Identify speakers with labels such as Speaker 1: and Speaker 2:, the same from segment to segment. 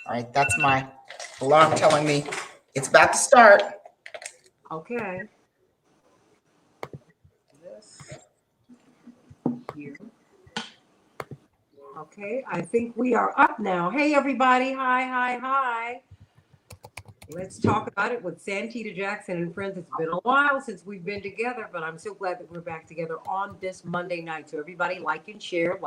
Speaker 1: All right, that's my alarm telling me it's about to start.
Speaker 2: Okay. This here. Okay, I think we are up now. Hey, everybody. Hi. Let's talk about it with Santita Jackson and friends. It's been a while since we've been together, but I'm so glad that we're back together on this Monday night. So everybody like and share.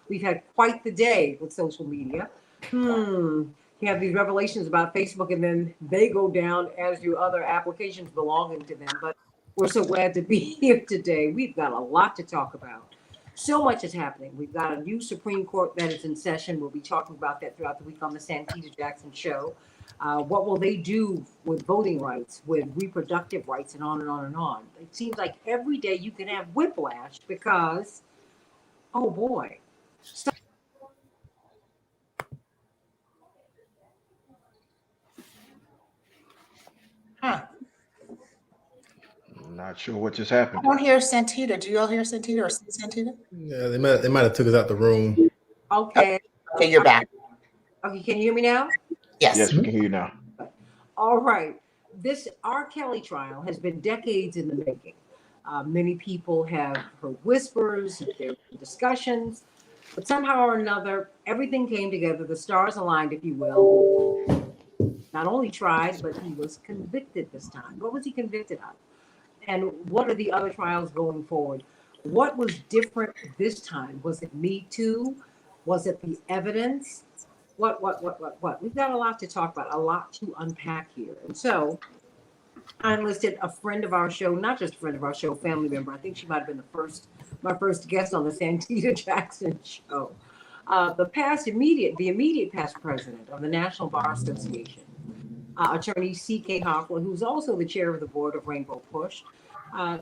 Speaker 2: We've had quite the day with social media. You have these revelations about Facebook and then they go down as do other applications belonging to them. But we're so glad to be here today. We've got a lot to talk about. So much is happening. We've got a new Supreme Court that is in session. We'll be talking about that throughout the week on the Santita Jackson Show. What will they do with voting rights, with reproductive rights, and on and on and on? It seems like every day you can have whiplash because, oh boy.
Speaker 1: Huh.
Speaker 3: I'm not sure what just happened.
Speaker 1: I don't hear Santita. Do you all hear Santita or see Santita?
Speaker 4: Yeah, they might have took us out the room.
Speaker 2: Okay.
Speaker 1: Okay, you're back.
Speaker 2: Okay, can you hear me now?
Speaker 1: Yes.
Speaker 3: Yes, we can hear you now.
Speaker 2: All right. This R. Kelly trial has been decades in the making. Many people have heard whispers, there were discussions, but somehow or another, everything came together. The stars aligned, if you will. Not only tried, but he was convicted this time. What was he convicted of? And what are the other trials going forward? What was different this time? Was it Me Too? Was it the evidence? What? We've got a lot to talk about, a lot to unpack here. And so I enlisted a friend of our show, not just a friend of our show, family member. I think she might have been my first guest on the Santita Jackson Show. The immediate past president of the National Bar Association, attorney C.K. Hoffler, who's also the chair of the board of Rainbow Push.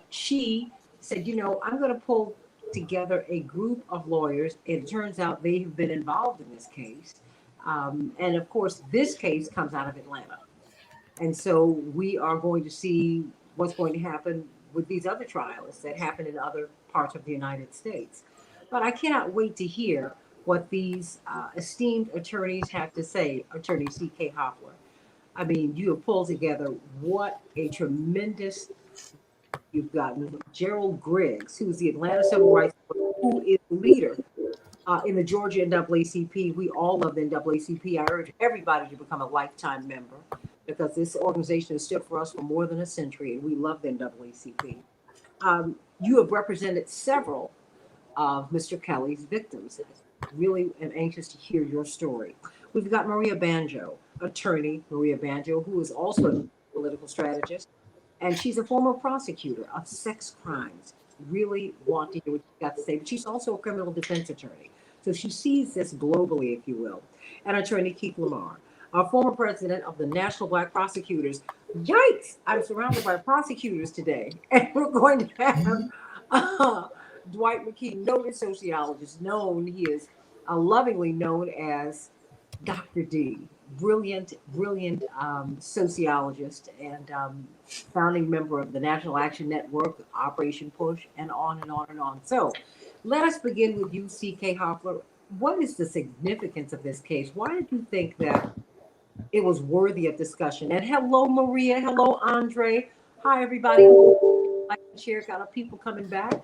Speaker 2: She said, I'm going to pull together a group of lawyers. It turns out they have been involved in this case. And of course, this case comes out of Atlanta. And so we are going to see what's going to happen with these other trials that happen in other parts of the United States. But I cannot wait to hear what these esteemed attorneys have to say, Attorney C.K. Hoffler. I mean, you have pulled together what a tremendous you've gotten. Gerald Griggs, who's the Atlanta Civil Rights, who is the leader in the Georgia NAACP. We all love the NAACP. I urge everybody to become a lifetime member because this organization has stood for us for more than a century, and we love the NAACP. You have represented several of Mr. Kelly's victims. Really am anxious to hear your story. We've got Maria Banjo, attorney Maria Banjo, who is also a political strategist, and she's a former prosecutor of sex crimes. Really want to hear what you got to say, but she's also a criminal defense attorney. So she sees this globally, if you will. And attorney Keith Lamar, our former president of the National Black Prosecutors. Yikes! I'm surrounded by prosecutors today, and we're going to have Dwight McKee, noted sociologist, he is lovingly known as Dr. D, brilliant sociologist and founding member of the National Action Network, Operation Push, and on and on and on. So let us begin with you, C.K. Hoffler. What is the significance of this case? Why did you think that it was worthy of discussion? And hello, Maria. Hello, Andre. Hi, everybody. Like to share, got our people coming back.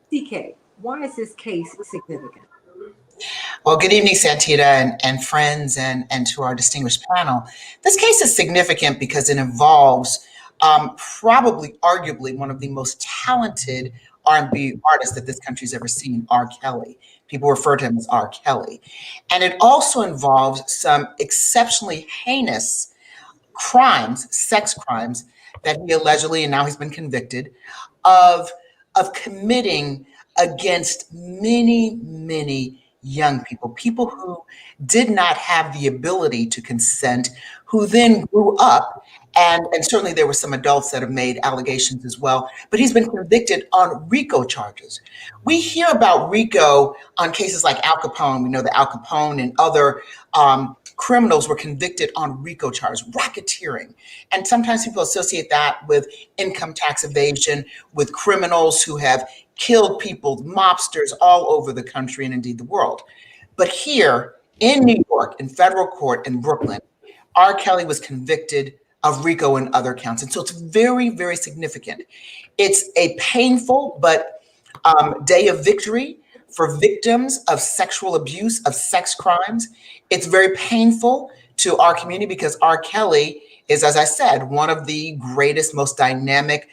Speaker 2: CK, why is this case significant?
Speaker 1: Well, good evening, Santita and friends and to our distinguished panel. This case is significant because it involves probably, arguably, one of the most talented R&B artists that this country's ever seen, R. Kelly. People refer to him as R. Kelly. And it also involves some exceptionally heinous crimes, sex crimes, that he allegedly, and now he's been convicted, of committing against many young people who did not have the ability to consent, who then grew up, and certainly there were some adults that have made allegations as well, but he's been convicted on RICO charges. We hear about RICO on cases like Al Capone. We know that Al Capone and other criminals were convicted on RICO charges, racketeering. And sometimes people associate that with income tax evasion, with criminals who have killed people, mobsters all over the country and indeed the world. But here In New York, in federal court in Brooklyn, R. Kelly was convicted of RICO and other counts. And so it's very, very significant. It's a painful but day of victory for victims of sexual abuse, of sex crimes. It's very painful to our community because R. Kelly is, as I said, one of the greatest, most dynamic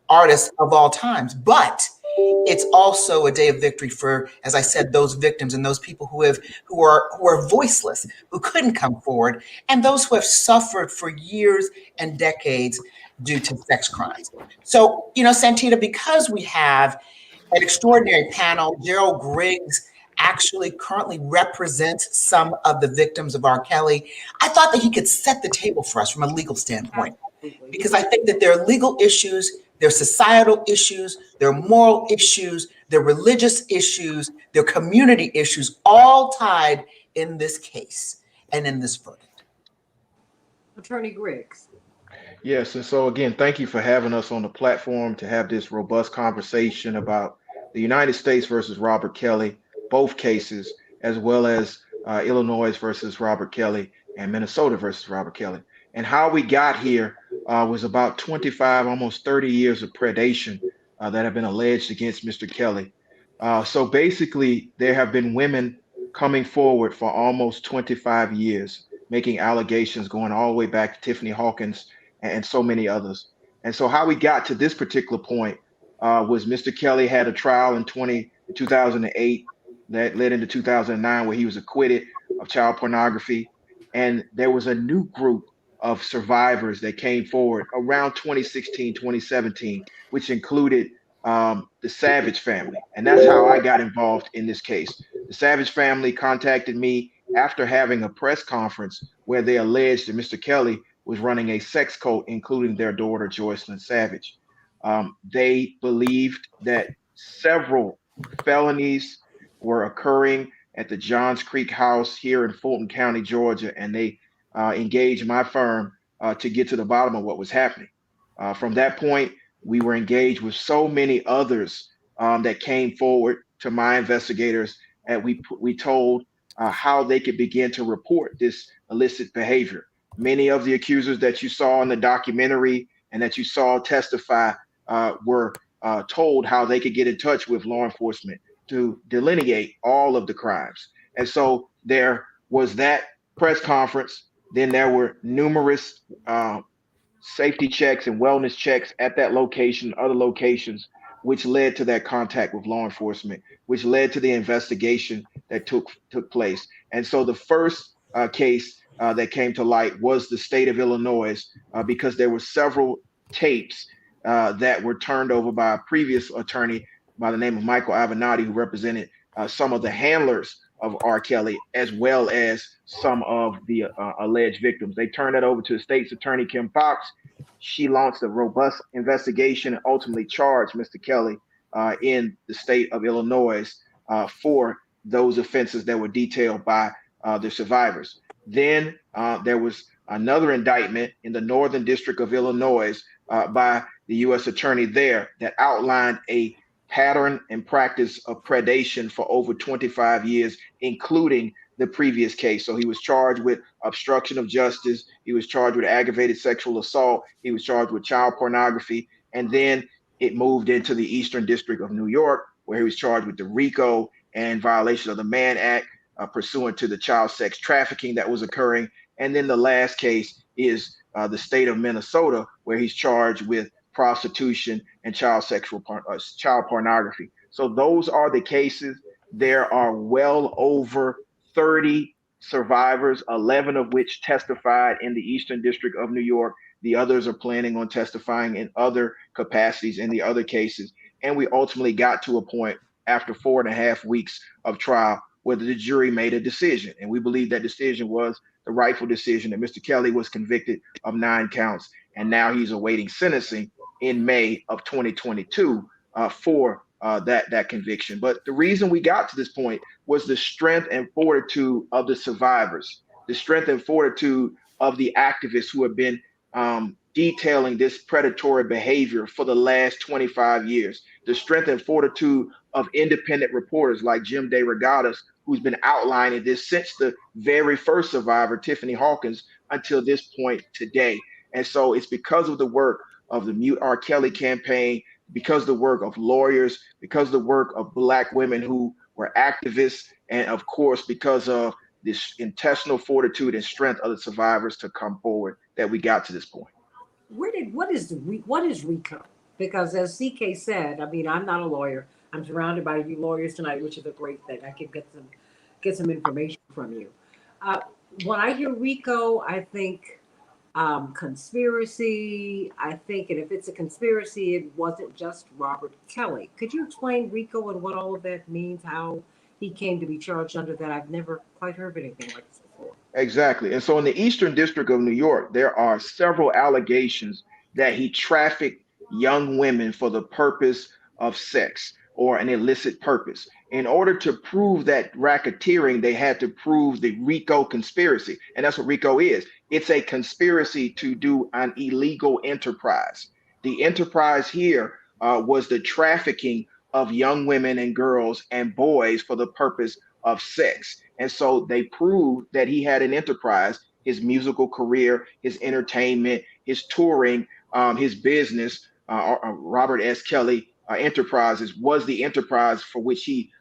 Speaker 1: artists of all times. But it's also a day of victory for, as I said, those victims and those people who are voiceless, who couldn't come forward, and those who have suffered for years and decades due to sex crimes. So, Santita, because we have an extraordinary panel, Gerald Griggs actually currently represents some of the victims of R. Kelly. I thought that he could set the table for us from a legal standpoint,
Speaker 2: Absolutely.
Speaker 1: because I think that there are legal issues, there are societal issues, there are moral issues, there are religious issues, there are community issues, all tied in this case and in this verdict.
Speaker 2: Attorney Griggs.
Speaker 3: Yes, and so again, thank you for having us on the platform to have this robust conversation about the United States versus Robert Kelly, both cases, as well as Illinois versus Robert Kelly and Minnesota versus Robert Kelly. And how we got here was about 25, almost 30 years of predation that have been alleged against Mr. Kelly. So basically, there have been women coming forward for almost 25 years, making allegations going all the way back to Tiffany Hawkins and so many others. And so how we got to this particular point was Mr. Kelly had a trial in 2008 that led into 2009 where he was acquitted of child pornography. And there was a new group of survivors that came forward around 2016, 2017, which included the Savage family. And that's how I got involved in this case. The Savage family contacted me after having a press conference where they alleged that Mr. Kelly was running a sex cult, including their daughter, Joycelyn Savage. They believed that several felonies were occurring at the Johns Creek house here in Fulton County, Georgia, and they engaged my firm to get to the bottom of what was happening. From that point, we were engaged with so many others that came forward to my investigators, and we told how they could begin to report this illicit behavior. Many of the accusers that you saw in the documentary and that you saw testify were told how they could get in touch with law enforcement to delineate all of the crimes. And so there was that press conference. Then there were numerous safety checks and wellness checks at that location, other locations, which led to that contact with law enforcement, which led to the investigation that took place. And so the first case that came to light was the state of Illinois, because there were several tapes that were turned over by a previous attorney by the name of Michael Avenatti, who represented some of the handlers of R. Kelly, as well as some of the alleged victims. They turned that over to the state's attorney, Kim Fox. She launched a robust investigation and ultimately charged Mr. Kelly in the state of Illinois for those offenses that were detailed by the survivors. Then there was another indictment in the Northern District of Illinois by the U.S. attorney there that outlined a pattern and practice of predation for over 25 years, including the previous case. So he was charged with obstruction of justice. He was charged with aggravated sexual assault. He was charged with child pornography. And then it moved into the Eastern District of New York, where he was charged with the RICO and violation of the Mann Act pursuant to the child sex trafficking that was occurring. And then the last case is the state of Minnesota, where he's charged with prostitution and child pornography. So those are the cases. There are well over 30 survivors, 11 of which testified in the Eastern District of New York. The others are planning on testifying in other capacities in the other cases. And we ultimately got to a point after 4.5 weeks of trial where the jury made a decision. And we believe that decision was the rightful decision, that Mr. Kelly was convicted of 9 counts. And now he's awaiting sentencing in May of 2022 for that conviction. But the reason we got to this point was the strength and fortitude of the survivors, the strength and fortitude of the activists who have been detailing this predatory behavior for the last 25 years, the strength and fortitude of independent reporters like Jim DeRogatis, who's been outlining this since the very first survivor, Tiffany Hawkins, until this point today. And so it's because of the work of the Mute R. Kelly campaign, because of the work of lawyers, because of the work of Black women who were activists, and of course, because of this intestinal fortitude and strength of the survivors to come forward that we got to this point.
Speaker 2: What is RICO? Because as CK said, I mean, I'm not a lawyer. I'm surrounded by you lawyers tonight, which is a great thing. I can get some information from you. When I hear RICO, I think conspiracy. I think, and if it's a conspiracy, it wasn't just Robert Kelly. Could you explain RICO and what all of that means? How he came to be charged under that? I've never quite heard of anything like this before.
Speaker 3: Exactly. And so in the Eastern District of New York, there are several allegations that he trafficked young women for the purpose of sex or an illicit purpose. In order to prove that racketeering, they had to prove the RICO conspiracy. And that's what RICO is. It's a conspiracy to do an illegal enterprise. The enterprise here was the trafficking of young women and girls and boys for the purpose of sex. And so they proved that he had an enterprise, his musical career, his entertainment, his touring, his business, Robert S. Kelly Enterprises was the enterprise for which he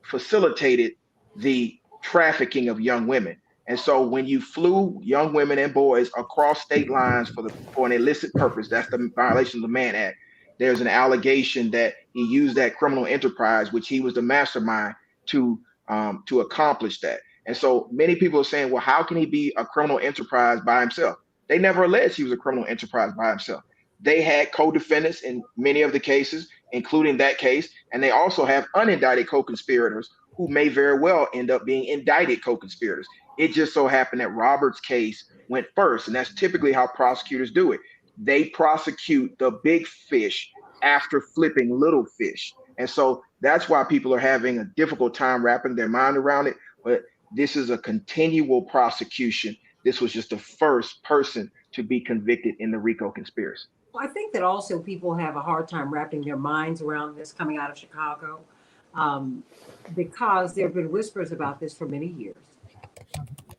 Speaker 3: facilitated the trafficking of young women. And so when you flew young women and boys across state lines for an illicit purpose, that's the violation of the Mann Act. There's an allegation that he used that criminal enterprise, which he was the mastermind to accomplish that. And so many people are saying, well, how can he be a criminal enterprise by himself? They never alleged he was a criminal enterprise by himself. They had co-defendants in many of the cases, including that case, and they also have unindicted co-conspirators who may very well end up being indicted co-conspirators. It just so happened that Robert's case went first, and that's typically how prosecutors do it. They prosecute the big fish after flipping little fish. And so that's why people are having a difficult time wrapping their mind around it. But this is a continual prosecution. This was just the first person to be convicted in the RICO conspiracy.
Speaker 2: Well, I think that also people have a hard time wrapping their minds around this coming out of Chicago, because there have been whispers about this for many years.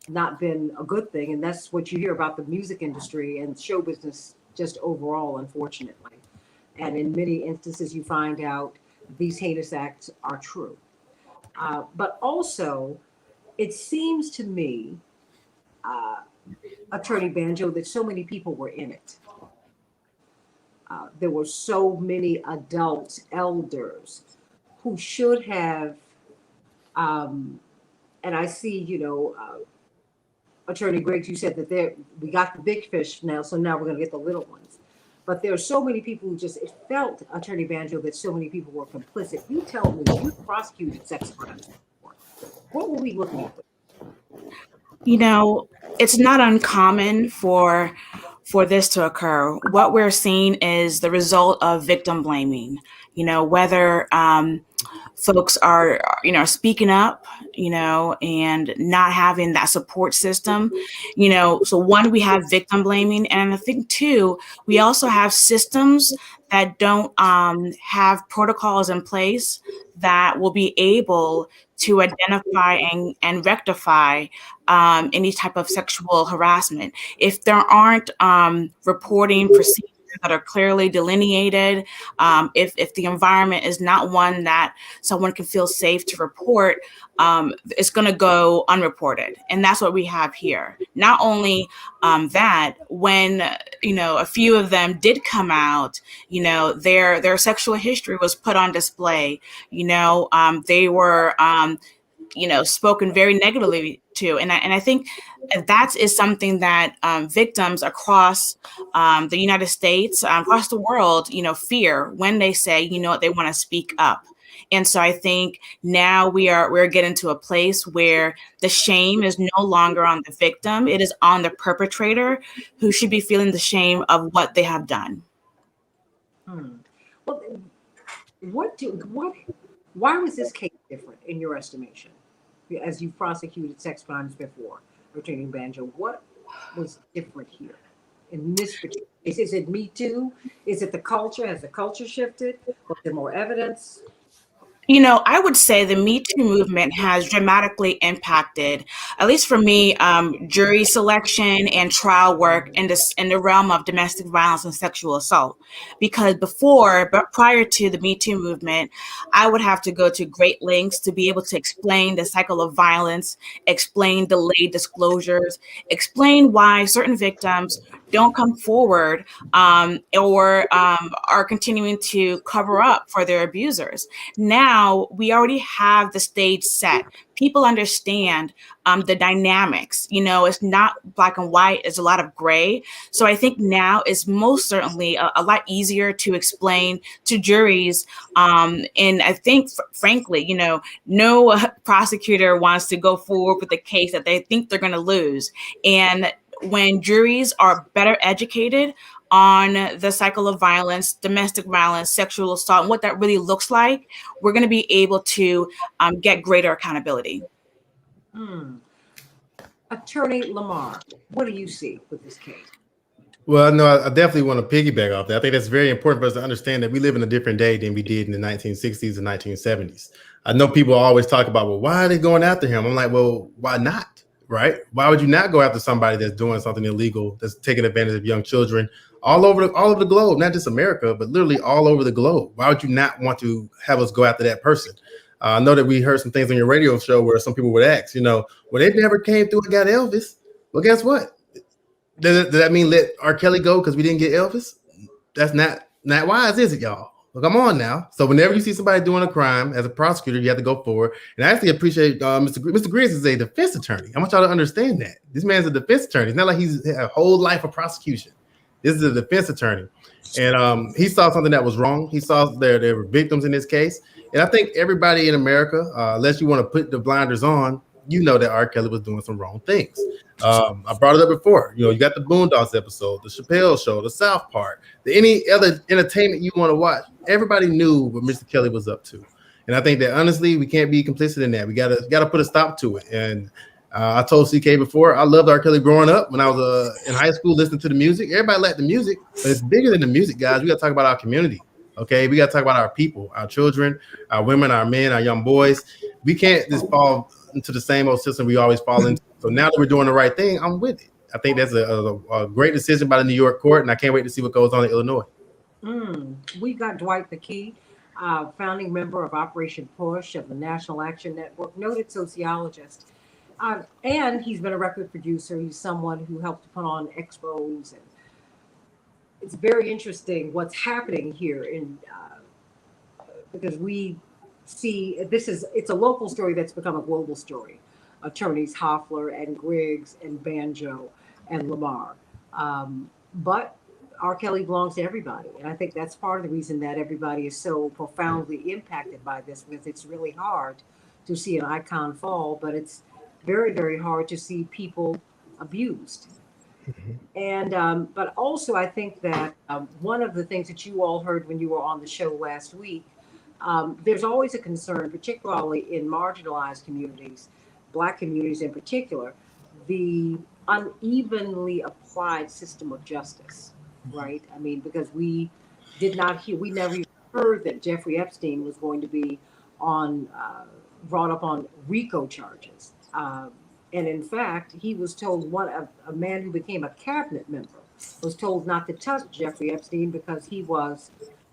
Speaker 2: Not been a good thing, and that's what you hear about the music industry and show business just overall, unfortunately. And in many instances, you find out these heinous acts are true. But also, it seems to me, Attorney Banjo, that so many people were in it. There were so many adults, elders, who should have, and I see, Attorney Griggs, you said that we got the big fish now, so now we're going to get the little ones. But there are so many people who it felt, Attorney Banjo, that so many people were complicit. You tell me, you prosecuted sex crimes. What were we looking at?
Speaker 5: It's not uncommon for this to occur. What we're seeing is the result of victim blaming. Whether folks are speaking up, and not having that support system. So one, we have victim blaming, and I think two, we also have systems that don't have protocols in place that will be able to identify and rectify any type of sexual harassment. If there aren't reporting procedures that are clearly delineated, if the environment is not one that someone can feel safe to report, it's going to go unreported. And that's what we have here. Not only that, when a few of them did come out, their sexual history was put on display. They were spoken very negatively to. And I think that is something that victims across the United States, across the world, fear when they say, they want to speak up. And so I think now we're getting to a place where the shame is no longer on the victim. It is on the perpetrator, who should be feeling the shame of what they have done.
Speaker 2: Well, why was this case different in your estimation? As you've prosecuted sex crimes before, Attorney Banjo, what was different here in this particular case? Is it Me Too? Is it the culture? Has the culture shifted? Was there more evidence?
Speaker 5: I would say the Me Too movement has dramatically impacted, at least for me, jury selection and trial work in the realm of domestic violence and sexual assault. Because but prior to the Me Too movement, I would have to go to great lengths to be able to explain the cycle of violence, explain delayed disclosures, explain why certain victims don't come forward or are continuing to cover up for their abusers. Now we already have the stage set. People understand the dynamics. It's not black and white, it's a lot of gray. So I think now is most certainly a lot easier to explain to juries. And I think, frankly, no prosecutor wants to go forward with a case that they think they're going to lose. And when juries are better educated on the cycle of violence, domestic violence, sexual assault, and what that really looks like, we're going to be able to get greater accountability.
Speaker 2: Attorney Lamar, what do you see with this case?
Speaker 4: Well, no, I definitely want to piggyback off that. I think that's very important for us to understand that we live in a different day than we did in the 1960s and 1970s. I know people always talk about, well, why are they going after him? I'm like, well, why not? Right? Why would you not go after somebody that's doing something illegal, that's taking advantage of young children all over the globe, not just America, but literally all over the globe? Why would you not want to have us go after that person? I know that we heard some things on your radio show where some people would ask, well, they never came through and got Elvis. Well, guess what? Does that mean let R. Kelly go because we didn't get Elvis? That's not wise, is it, y'all? Well, come on now. So whenever you see somebody doing a crime, as a prosecutor, you have to go forward. And I actually appreciate Mr. Griggs is a defense attorney. I want y'all to understand that. This man's a defense attorney. It's not like he's a whole life of prosecution. This is a defense attorney. And he saw something that was wrong. He saw there were victims in this case. And I think everybody in America, unless you want to put the blinders on, that R. Kelly was doing some wrong things. I brought it up before. You got the Boondocks episode, the Chappelle Show, the South Park, any other entertainment you want to watch. Everybody knew what Mr. Kelly was up to, and I think that honestly, we can't be complicit in that. We gotta put a stop to it. And I told CK before, I loved R. Kelly growing up when I was in high school, listening to the music. Everybody liked the music, but it's bigger than the music, guys. We gotta talk about our community. Okay, we gotta talk about our people, our children, our women, our men, our young boys. We can't just fall into the same old system we always fall into. So now that we're doing the right thing, I'm with it. I think that's a great decision by the New York court, and I can't wait to see what goes on in Illinois.
Speaker 2: We got Dwight McKee, founding member of Operation Push of the National Action Network, noted sociologist, and he's been a record producer. He's someone who helped to put on expos, and it's very interesting what's happening here because we see it's a local story that's become a global story. Attorneys Hoffler and Griggs and Banjo and Lamar. But R. Kelly belongs to everybody. And I think that's part of the reason that everybody is so profoundly impacted by this, because it's really hard to see an icon fall, but it's very, very hard to see people abused. And but also I think that one of the things that you all heard when you were on the show last week, there's always a concern, particularly in marginalized communities, Black communities in particular, the unevenly applied system of justice, right? I mean, because we never even heard that Jeffrey Epstein was going to be brought up on RICO charges. And in fact, he was told, a man who became a cabinet member was told not to touch Jeffrey Epstein because he was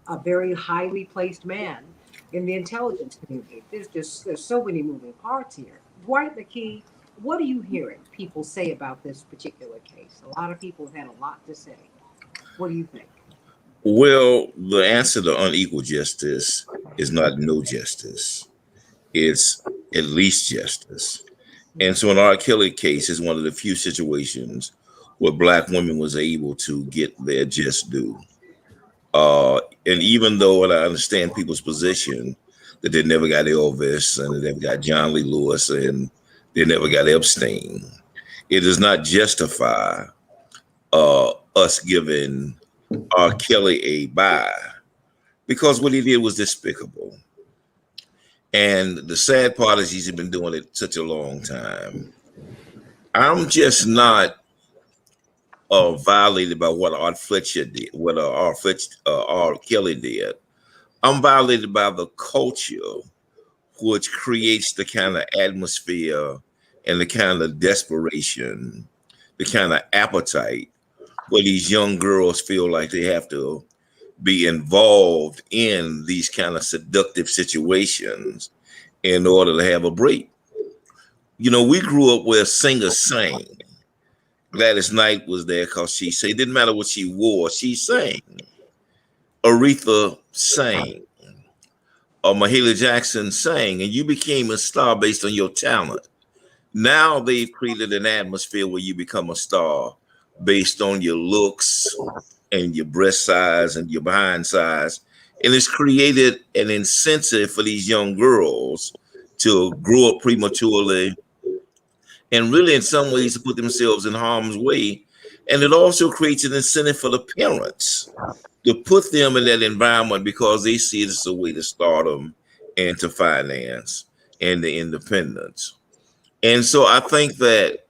Speaker 2: a very highly placed man in the intelligence community. There's so many moving parts here. Dwight McKee, what are you hearing people say about this particular case? A lot of people have had a lot to say. What do you think?
Speaker 6: Well, the answer to unequal justice is not no justice. It's at least justice. And so an R. Kelly case is one of the few situations where Black women was able to get their just due. And even though, and I understand people's position, that they never got Elvis and they never got John Lee Lewis and they never got Epstein, it does not justify us giving R. Kelly a bye, because what he did was despicable. And the sad part is he's been doing it such a long time. I'm just not violated by what Art Fletcher did, what R. Kelly did. I'm violated by the culture which creates the kind of atmosphere and the kind of desperation, the kind of appetite where these young girls feel like they have to be involved in these kind of seductive situations in order to have a break. You know, we grew up where singers sang. Gladys Knight was there because she said it didn't matter what she wore, she sang. Aretha sang. Or Mahalia Jackson sang, and you became a star based on your talent. Now they've created an atmosphere where you become a star based on your looks and your breast size and your behind size. And it's created an incentive for these young girls to grow up prematurely and really in some ways to put themselves in harm's way. And it also creates an incentive for the parents to put them in that environment because they see it as a way to start them and to finance and the independence. And so I think that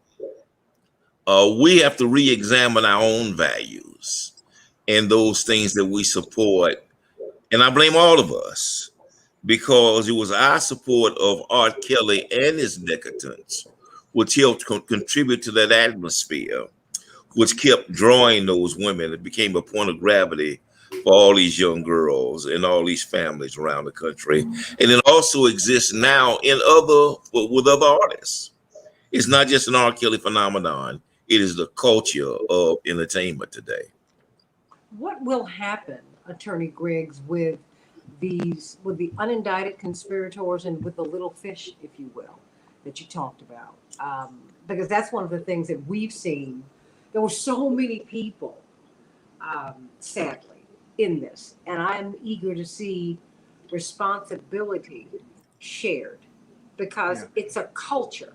Speaker 6: we have to re-examine our own values and those things that we support. And I blame all of us because it was our support of R. Kelly and his decadence which helped contribute to that atmosphere, which kept drawing those women. It became a point of gravity for all these young girls and all these families around the country. And it also exists now with other artists. It's not just an R. Kelly phenomenon. It is the culture of entertainment today.
Speaker 2: What will happen, Attorney Griggs, with the unindicted conspirators and with the little fish, if you will, that you talked about? Because that's one of the things that we've seen. There were so many people, sadly, in this, and I'm eager to see responsibility shared because it's a culture,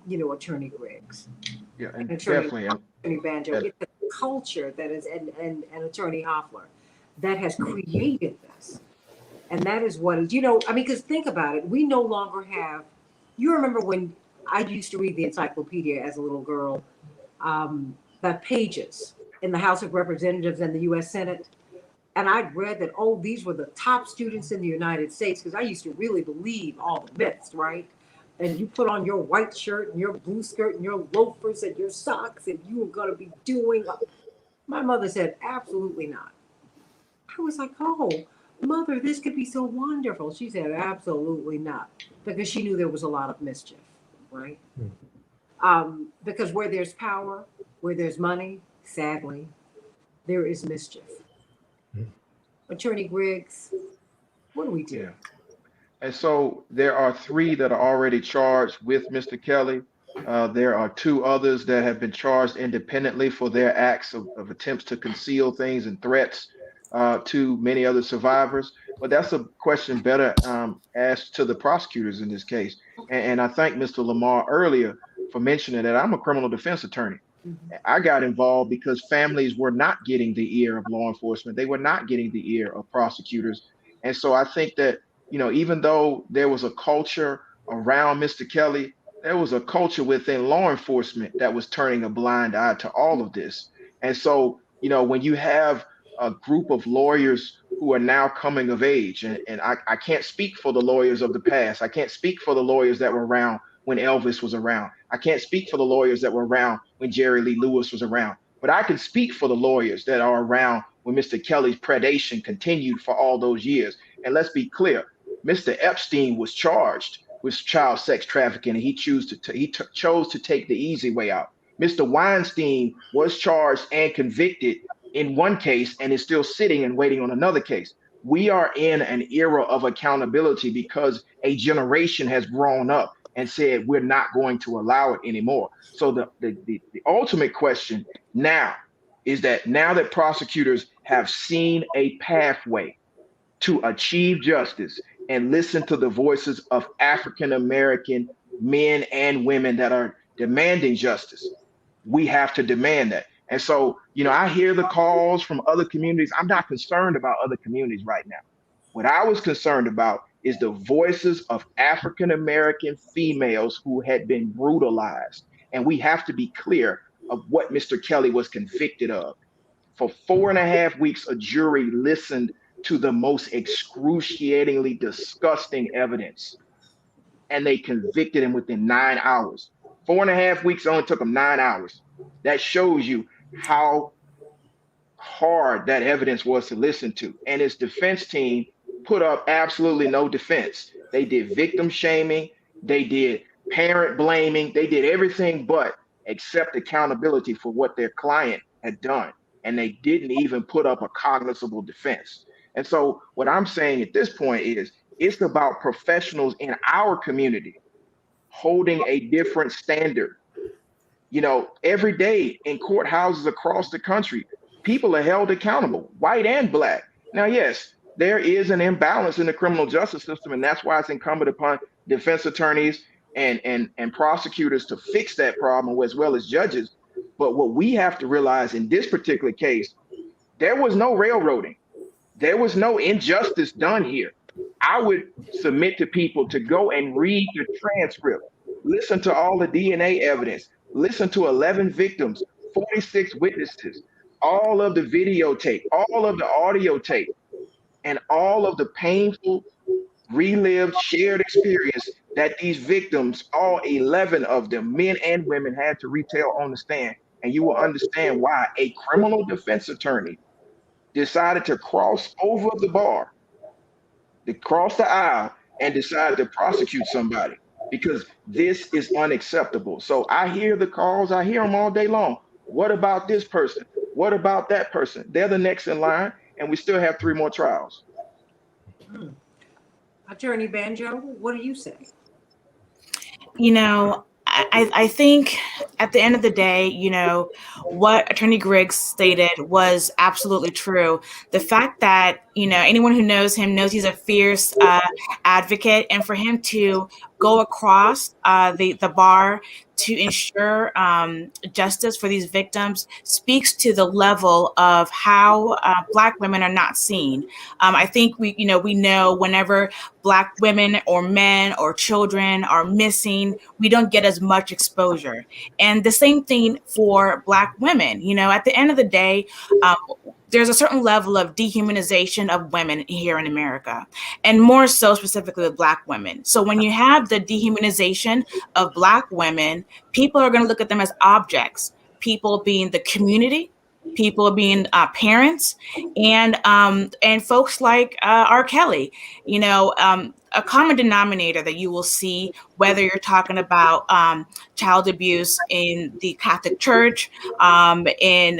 Speaker 2: Attorney Griggs.
Speaker 3: Yeah, and
Speaker 2: Attorney Banjo.
Speaker 3: And,
Speaker 2: It's a culture that is, and Attorney Hoffler, that has created this. And that is what is, because think about it. We no longer have, you remember when I used to read the encyclopedia as a little girl, the pages in the House of Representatives and the U.S. Senate. And I'd read that, these were the top students in the United States, because I used to really believe all the myths, right? And you put on your white shirt and your blue skirt and your loafers and your socks and you were going to be doing. My mother said, absolutely not. I was like, Mother, this could be so wonderful. She said, absolutely not. Because she knew there was a lot of mischief, right? Because where there's power, where there's money, sadly, there is mischief. Attorney Griggs, what do we do?
Speaker 3: yeah. And so there are 3 that are already charged with Mr. Kelly. There are 2 others that have been charged independently for their acts of attempts to conceal things and threats to many other survivors. But that's a question better asked to the prosecutors in this case. And I thank Mr. Lamar earlier for mentioning that I'm a criminal defense attorney. I got involved because families were not getting the ear of law enforcement. They were not getting the ear of prosecutors. And so I think that, even though there was a culture around Mr. Kelly, there was a culture within law enforcement that was turning a blind eye to all of this. And so, when you have a group of lawyers who are now coming of age, and I can't speak for the lawyers of the past. I can't speak for the lawyers that were around when Elvis was around. I can't speak for the lawyers that were around when Jerry Lee Lewis was around. But I can speak for the lawyers that are around when Mr. Kelly's predation continued for all those years. And let's be clear, Mr. Epstein was charged with child sex trafficking, and he chose to take the easy way out. Mr. Weinstein was charged and convicted in one case and is still sitting and waiting on another case. We are in an era of accountability because a generation has grown up and said we're not going to allow it anymore. So the ultimate question now is that now that prosecutors have seen a pathway to achieve justice and listen to the voices of African American men and women that are demanding justice, we have to demand that. And so, I hear the calls from other communities. I'm not concerned about other communities right now. What I was concerned about is the voices of African American females who had been brutalized. And we have to be clear of what Mr. Kelly was convicted of. For 4.5 weeks, a jury listened to the most excruciatingly disgusting evidence and they convicted him within 9 hours. 4.5 weeks only took them 9 hours. That shows you how hard that evidence was to listen to. And his defense team put up absolutely no defense. They did victim shaming, they did parent blaming, they did everything but accept accountability for what their client had done. And they didn't even put up a cognizable defense. And so what I'm saying at this point is it's about professionals in our community holding a different standard. You know, every day in courthouses across the country, people are held accountable, white and black. Now, yes, there is an imbalance in the criminal justice system, and that's why it's incumbent upon defense attorneys and prosecutors to fix that problem, as well as judges. But what we have to realize in this particular case, there was no railroading. There was no injustice done here. I would submit to people to go and read the transcript, listen to all the DNA evidence, listen to 11 victims, 46 witnesses, all of the videotape, all of the audio tape, and all of the painful, relived, shared experience that these victims, all 11 of them, men and women, had to retell on the stand. And you will understand why a criminal defense attorney decided to cross over the bar, to cross the aisle, and decided to prosecute somebody, because this is unacceptable. So I hear the calls, I hear them all day long. What about this person? What about that person? They're the next in line, and we still have 3 more trials.
Speaker 2: Attorney Banjo, what do you say?
Speaker 5: You know, I think at the end of the day, you know, what Attorney Griggs stated was absolutely true. The fact that, you know, anyone who knows him knows he's a fierce advocate, and for him to go across the bar to ensure justice for these victims speaks to the level of how Black women are not seen. I think we know whenever Black women or men or children are missing, we don't get as much exposure. And the same thing for Black women. You know, at the end of the day, there's a certain level of dehumanization of women here in America, and more so specifically with Black women. So when you have the dehumanization of Black women, people are going to look at them as objects, people being the community, people being parents, and folks like R. Kelly. You know, a common denominator that you will see, whether you're talking about child abuse in the Catholic Church, in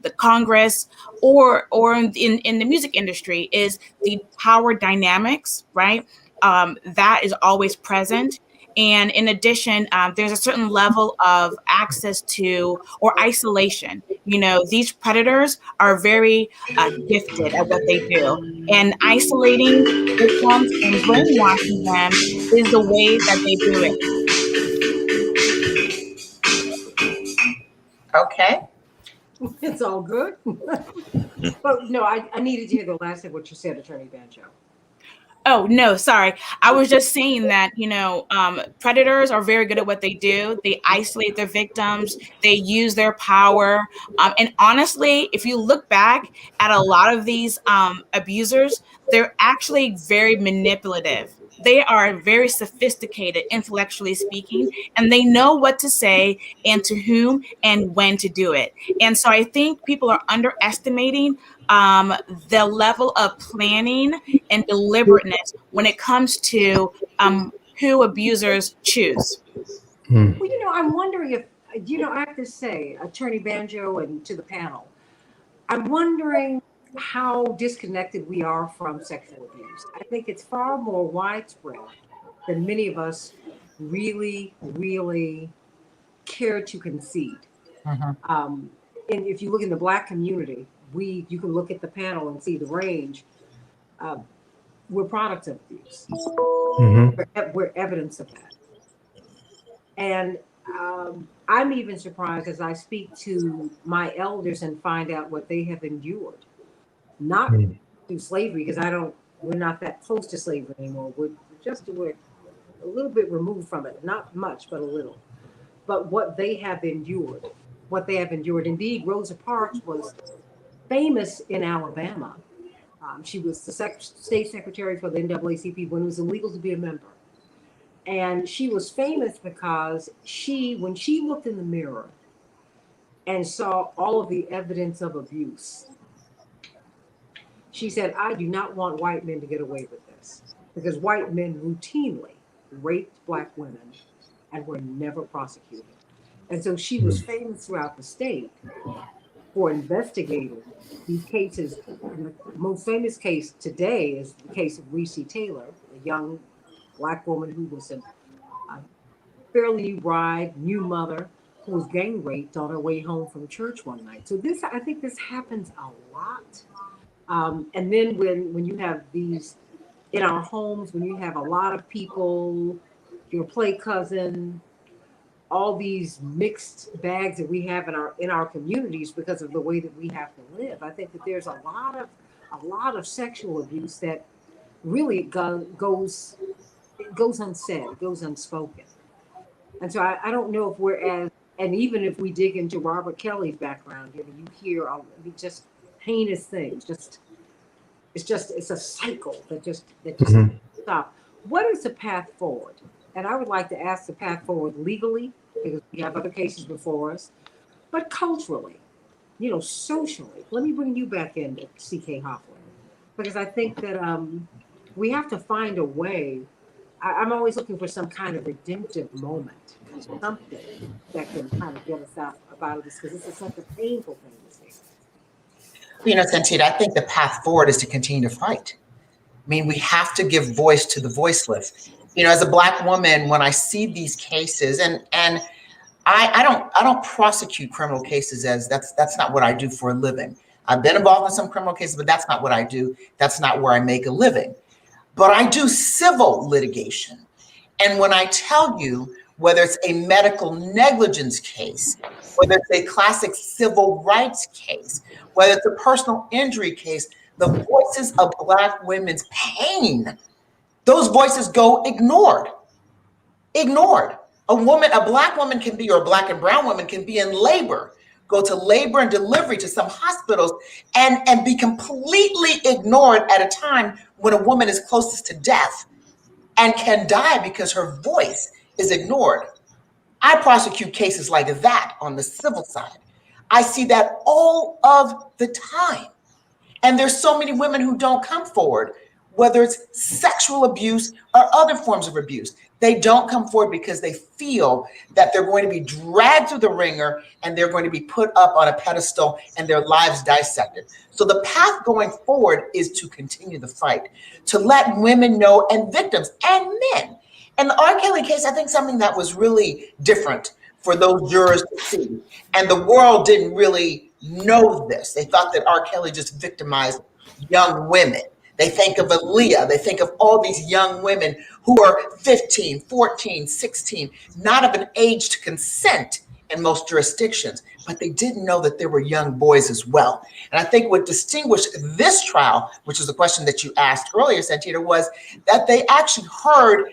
Speaker 5: the Congress, or in the music industry, is the power dynamics, right? That is always present. And in addition, there's a certain level of access to or isolation. You know, these predators are very gifted at what they do. And isolating victims and brainwashing them is the way that they do it.
Speaker 1: Okay.
Speaker 2: It's all good. But no, I needed to hear the last of what you said, Attorney Banjo.
Speaker 5: Oh, no, sorry. I was just saying that, you know, predators are very good at what they do. They isolate their victims. They use their power. And honestly, if you look back at a lot of these abusers, they're actually very manipulative. They are very sophisticated, intellectually speaking, and they know what to say and to whom and when to do it. And so I think people are underestimating the level of planning and deliberateness when it comes to who abusers choose.
Speaker 2: Well, you know, I'm wondering if, you know, I have to say, Attorney Banjo and to the panel, I'm wondering how disconnected we are from sexual abuse. I think it's far more widespread than many of us really, really care to concede. And if you look in the Black community, you can look at the panel and see the range. We're products of abuse. We're evidence of that. And I'm even surprised as I speak to my elders and find out what they have endured. Not through slavery, because we're not that close to slavery anymore. We're a little bit removed from it. Not much, but a little. But what they have endured. Indeed, Rosa Parks was famous in Alabama. She was the state secretary for the NAACP when it was illegal to be a member. And she was famous because when she looked in the mirror and saw all of the evidence of abuse, she said, I do not want white men to get away with this, because white men routinely raped Black women and were never prosecuted. And so she was famous throughout the state for investigating these cases. And the most famous case today is the case of Reese Taylor, a young Black woman who was a fairly new bride, new mother, who was gang raped on her way home from church one night. So I think this happens a lot. And then when you have these in our homes, when you have a lot of people, your play cousin, all these mixed bags that we have in our communities because of the way that we have to live, I think that there's a lot of sexual abuse that really goes unsaid, goes unspoken. And so I don't know if we're as, and even if we dig into Robert Kelly's background, you hear just heinous things. It's a cycle that just stop. What is the path forward? And I would like to ask the path forward legally, because we have other cases before us, but culturally, socially. Let me bring you back in, C.K. Hoffler, because I think that we have to find a way. I'm always looking for some kind of redemptive moment, something that can kind of get us out of this, because this is such a painful thing to see.
Speaker 1: Santita, I think the path forward is to continue to fight. I mean, we have to give voice to the voiceless. As a Black woman, when I see these cases, and I don't prosecute criminal cases, as that's not what I do for a living. I've been involved in some criminal cases, but that's not what I do. That's not where I make a living. But I do civil litigation. And when I tell you, whether it's a medical negligence case, whether it's a classic civil rights case, whether it's a personal injury case, the voices of Black women's pain, those voices go ignored. Ignored. A Black woman can be, or a Black and brown woman can be in labor, go to labor and delivery to some hospitals and be completely ignored at a time when a woman is closest to death and can die because her voice is ignored. I prosecute cases like that on the civil side. I see that all of the time. And there's so many women who don't come forward, whether it's sexual abuse or other forms of abuse. They don't come forward because they feel that they're going to be dragged through the ringer and they're going to be put up on a pedestal and their lives dissected. So the path going forward is to continue the fight, to let women know, and victims and men. In the R. Kelly case, I think something that was really different for those jurors to see, and the world didn't really know this. They thought that R. Kelly just victimized young women. They think of Aaliyah. They think of all these young women who are 15, 14, 16, not of an age to consent in most jurisdictions, but they didn't know that there were young boys as well. And I think what distinguished this trial, which is the question that you asked earlier, Santita, was that they actually heard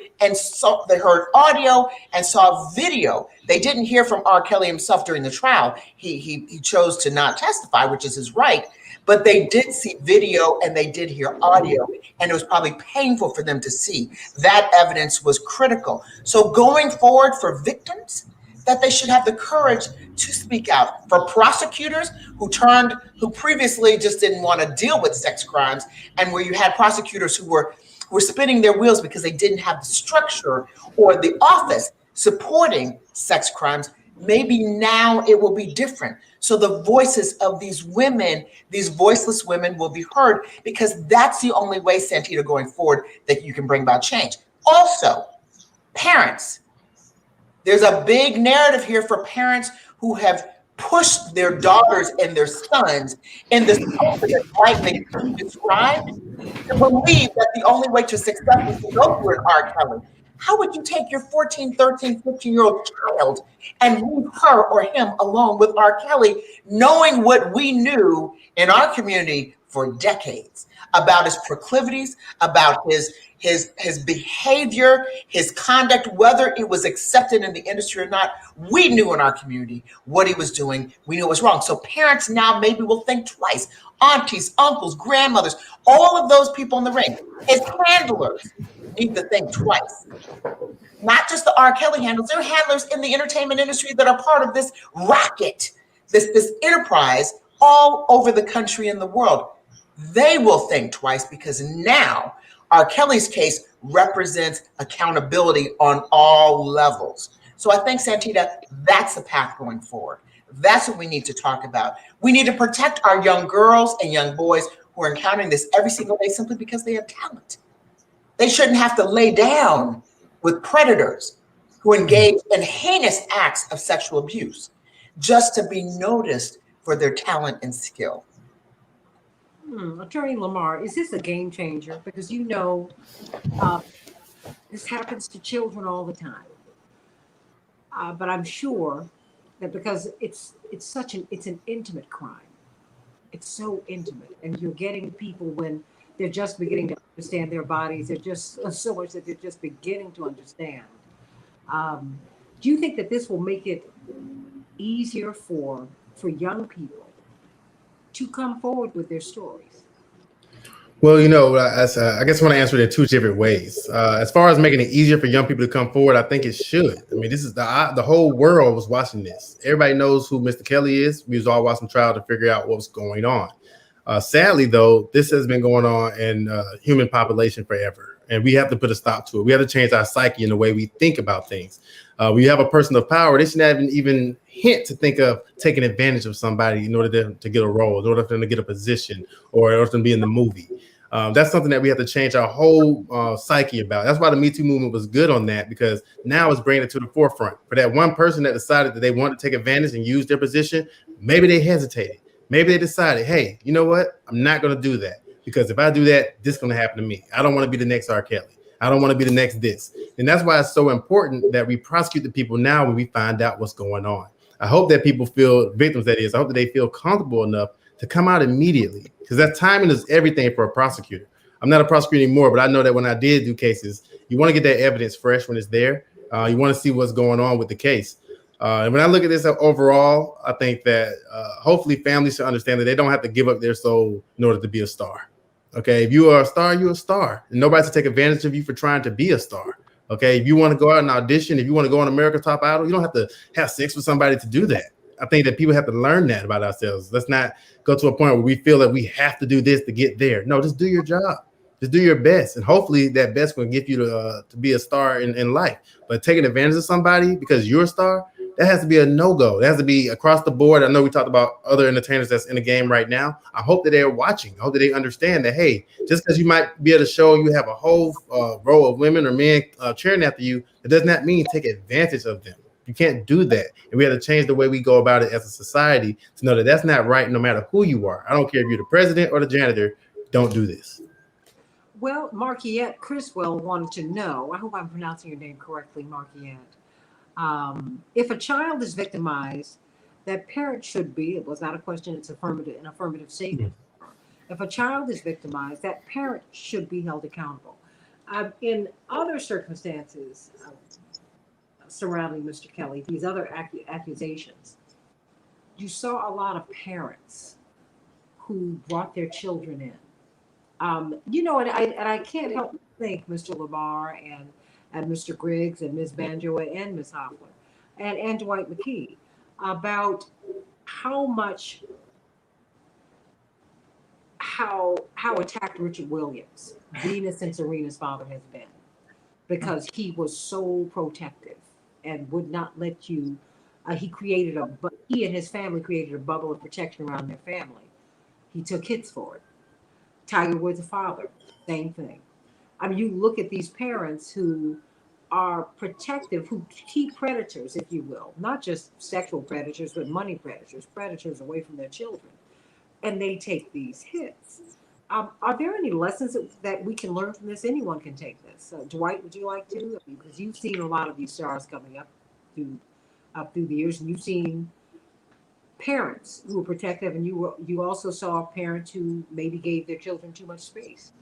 Speaker 1: audio and saw video. They didn't hear from R. Kelly himself during the trial. He chose to not testify, which is his right. But they did see video and they did hear audio, and it was probably painful for them to see. That evidence was critical. So going forward for victims, that they should have the courage to speak out. For prosecutors who previously just didn't want to deal with sex crimes, and where you had prosecutors who were spinning their wheels because they didn't have the structure or the office supporting sex crimes, maybe now it will be different. So the voices of these women, these voiceless women, will be heard, because that's the only way, Santita, going forward, that you can bring about change. Also, parents. There's a big narrative here for parents who have pushed their daughters and their sons in this life that you described, to believe that the only way to success is to go through an R. Kelly. How would you take your 14, 13, 15-year-old child and leave her or him alone with R. Kelly, knowing what we knew in our community for decades about his proclivities, about his behavior, his conduct, whether it was accepted in the industry or not? We knew in our community what he was doing. We knew it was wrong. So parents now maybe will think twice. Aunties, uncles, grandmothers, all of those people in the ring, his handlers, need to think twice. Not just the R. Kelly handlers, there are handlers in the entertainment industry that are part of this racket, this enterprise all over the country and the world. They will think twice because now R. Kelly's case represents accountability on all levels. So I think, Santita, that's the path going forward. That's what we need to talk about. We need to protect our young girls and young boys who are encountering this every single day simply because they have talent. They shouldn't have to lay down with predators who engage in heinous acts of sexual abuse just to be noticed for their talent and skill.
Speaker 2: Attorney Lamar, is this a game changer? Because this happens to children all the time. But I'm sure that because it's an intimate crime. It's so intimate, and you're getting people when they're just beginning to understand their bodies. They're just so much that they're just beginning to understand. Do you think that this will make it easier for young people to come forward with their stories?
Speaker 4: Well, I guess I want to answer it in two different ways. As far as making it easier for young people to come forward, I think it should. I mean, this is the whole world was watching this. Everybody knows who Mr. Kelly is. We was all watching the trial to figure out what was going on. Sadly, though, this has been going on in human population forever, and we have to put a stop to it. We have to change our psyche in the way we think about things. We have a person of power. They should not even hint to think of taking advantage of somebody in order to get a role, in order for them to get a position, or in order for them to be in the movie. That's something that we have to change our whole psyche about. That's why the Me Too movement was good on that, because now it's bringing it to the forefront. For that one person that decided that they wanted to take advantage and use their position, maybe they hesitated. Maybe they decided, hey, you know what? I'm not going to do that, because if I do that, this is going to happen to me. I don't want to be the next R. Kelly. I don't want to be the next this. And that's why it's so important that we prosecute the people now when we find out what's going on. I hope that people feel, victims that is, I hope that they feel comfortable enough to come out immediately, because that timing is everything for a prosecutor. I'm not a prosecutor anymore, but I know that when I did do cases, you want to get that evidence fresh when it's there. You want to see what's going on with the case. And when I look at this overall, I think that hopefully families should understand that they don't have to give up their soul in order to be a star. Okay, if you are a star, you're a star. And nobody to take advantage of you for trying to be a star. Okay, if you want to go out and audition, if you want to go on America's Top Idol, you don't have to have sex with somebody to do that. I think that people have to learn that about ourselves. Let's not go to a point where we feel that we have to do this to get there. No, just do your job. Just do your best. And hopefully that best will get you to be a star in life. But taking advantage of somebody because you're a star, that has to be a no-go. It has to be across the board. I know we talked about other entertainers that's in the game right now. I hope that they're watching. I hope that they understand that, hey, just because you might be at a show, you have a whole row of women or men cheering after you, it does not mean take advantage of them. You can't do that. And we have to change the way we go about it as a society to know that that's not right no matter who you are. I don't care if you're the president or the janitor. Don't do this.
Speaker 2: Well, Marquiette Criswell wanted to know, I hope I'm pronouncing your name correctly, Marquiette. If a child is victimized, that parent should be, it was not a question, it's an affirmative statement. If a child is victimized, that parent should be held accountable. In other circumstances surrounding Mr. Kelly, these other accusations, you saw a lot of parents who brought their children in. And I can't help but think Mr. Lamar and Mr. Griggs and Ms. Banjo and Ms. Hoffler and Dwight McKee about how attacked Richard Williams, Venus and Serena's father, has been, because he was so protective and would not let you. He and his family created a bubble of protection around their family. He took hits for it. Tiger Woods' father, same thing. I mean, you look at these parents who are protective, who keep predators, if you will, not just sexual predators, but money predators away from their children, and they take these hits. Are there any lessons that we can learn from this? Anyone can take this. Dwight, would you like to? Because you've seen a lot of these stars coming up through the years, and you've seen parents who were protective, and you also saw parents who maybe gave their children too much space.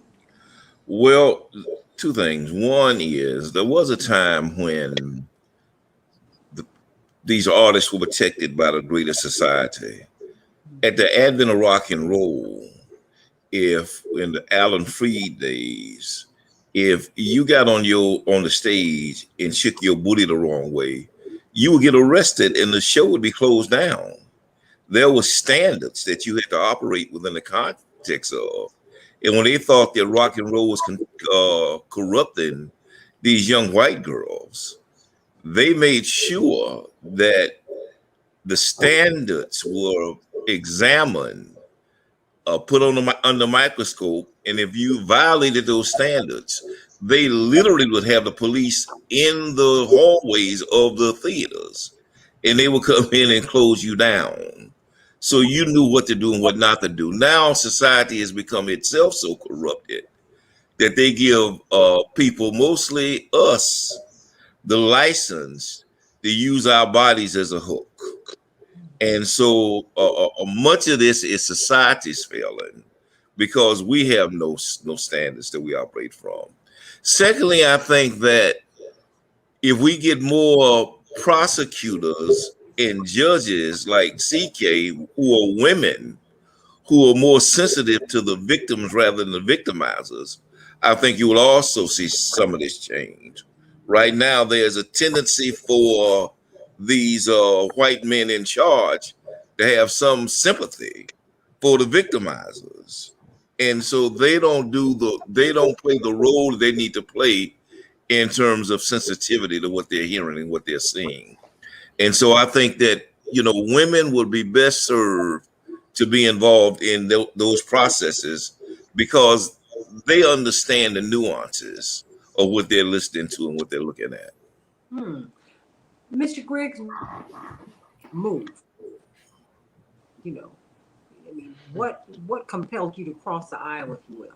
Speaker 6: Well, two things. One is there was a time when these artists were protected by the greater society. At the advent of rock and roll, if in the Alan Freed days, if you got on the stage and shook your booty the wrong way, you would get arrested and the show would be closed down. There were standards that you had to operate within the context of. And when they thought that rock and roll was corrupting these young white girls, they made sure that the standards were examined, put on under microscope, and if you violated those standards, they literally would have the police in the hallways of the theaters, and they would come in and close you down. So you knew what to do and what not to do. Now society has become itself so corrupted that they give people, mostly us, the license to use our bodies as a hook. And so much of this is society's failing because we have no standards that we operate from. Secondly, I think that if we get more prosecutors and judges like CK who are women, who are more sensitive to the victims rather than the victimizers, I think you will also see some of this change. Right now, there's a tendency for these white men in charge to have some sympathy for the victimizers, and so they don't play the role they need to play in terms of sensitivity to what they're hearing and what they're seeing. And so I think that women would be best served to be involved in those processes because they understand the nuances of what they're listening to and what they're looking at.
Speaker 2: Mr. Griggs, move. What compelled you to cross the aisle, if you will?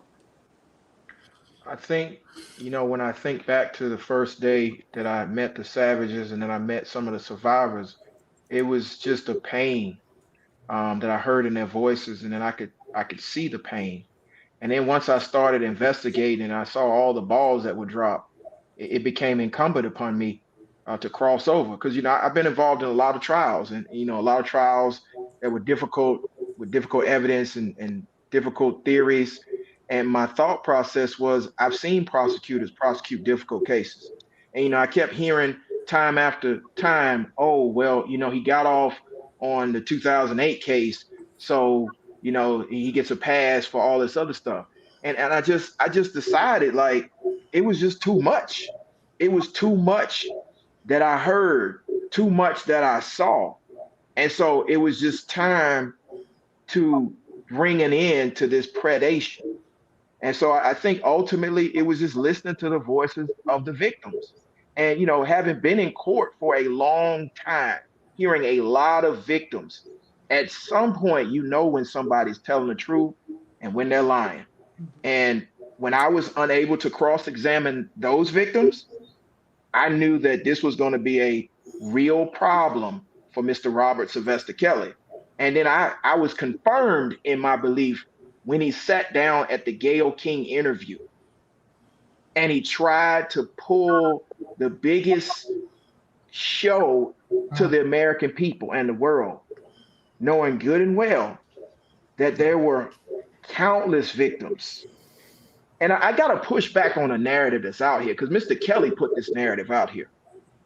Speaker 3: I think, when I think back to the first day that I met the Savages and then I met some of the survivors, it was just a pain that I heard in their voices, and then I could see the pain. And then once I started investigating and I saw all the balls that would drop, it became incumbent upon me to cross over. Because, I've been involved in a lot of trials and, a lot of trials that were difficult with difficult evidence and difficult theories. And my thought process was, I've seen prosecutors prosecute difficult cases. And, I kept hearing time after time, oh, well, he got off on the 2008 case. So, he gets a pass for all this other stuff. And I just decided, like, it was just too much. It was too much that I heard, too much that I saw. And so it was just time to bring an end to this predation. And so I think ultimately it was just listening to the voices of the victims. And, having been in court for a long time, hearing a lot of victims, at some point, when somebody's telling the truth and when they're lying. And when I was unable to cross-examine those victims, I knew that this was going to be a real problem for Mr. Robert Sylvester Kelly. And then I was confirmed in my belief when he sat down at the Gayle King interview and he tried to pull the biggest show to the American people and the world, knowing good and well that there were countless victims. And I got to push back on a narrative that's out here because Mr. Kelly put this narrative out here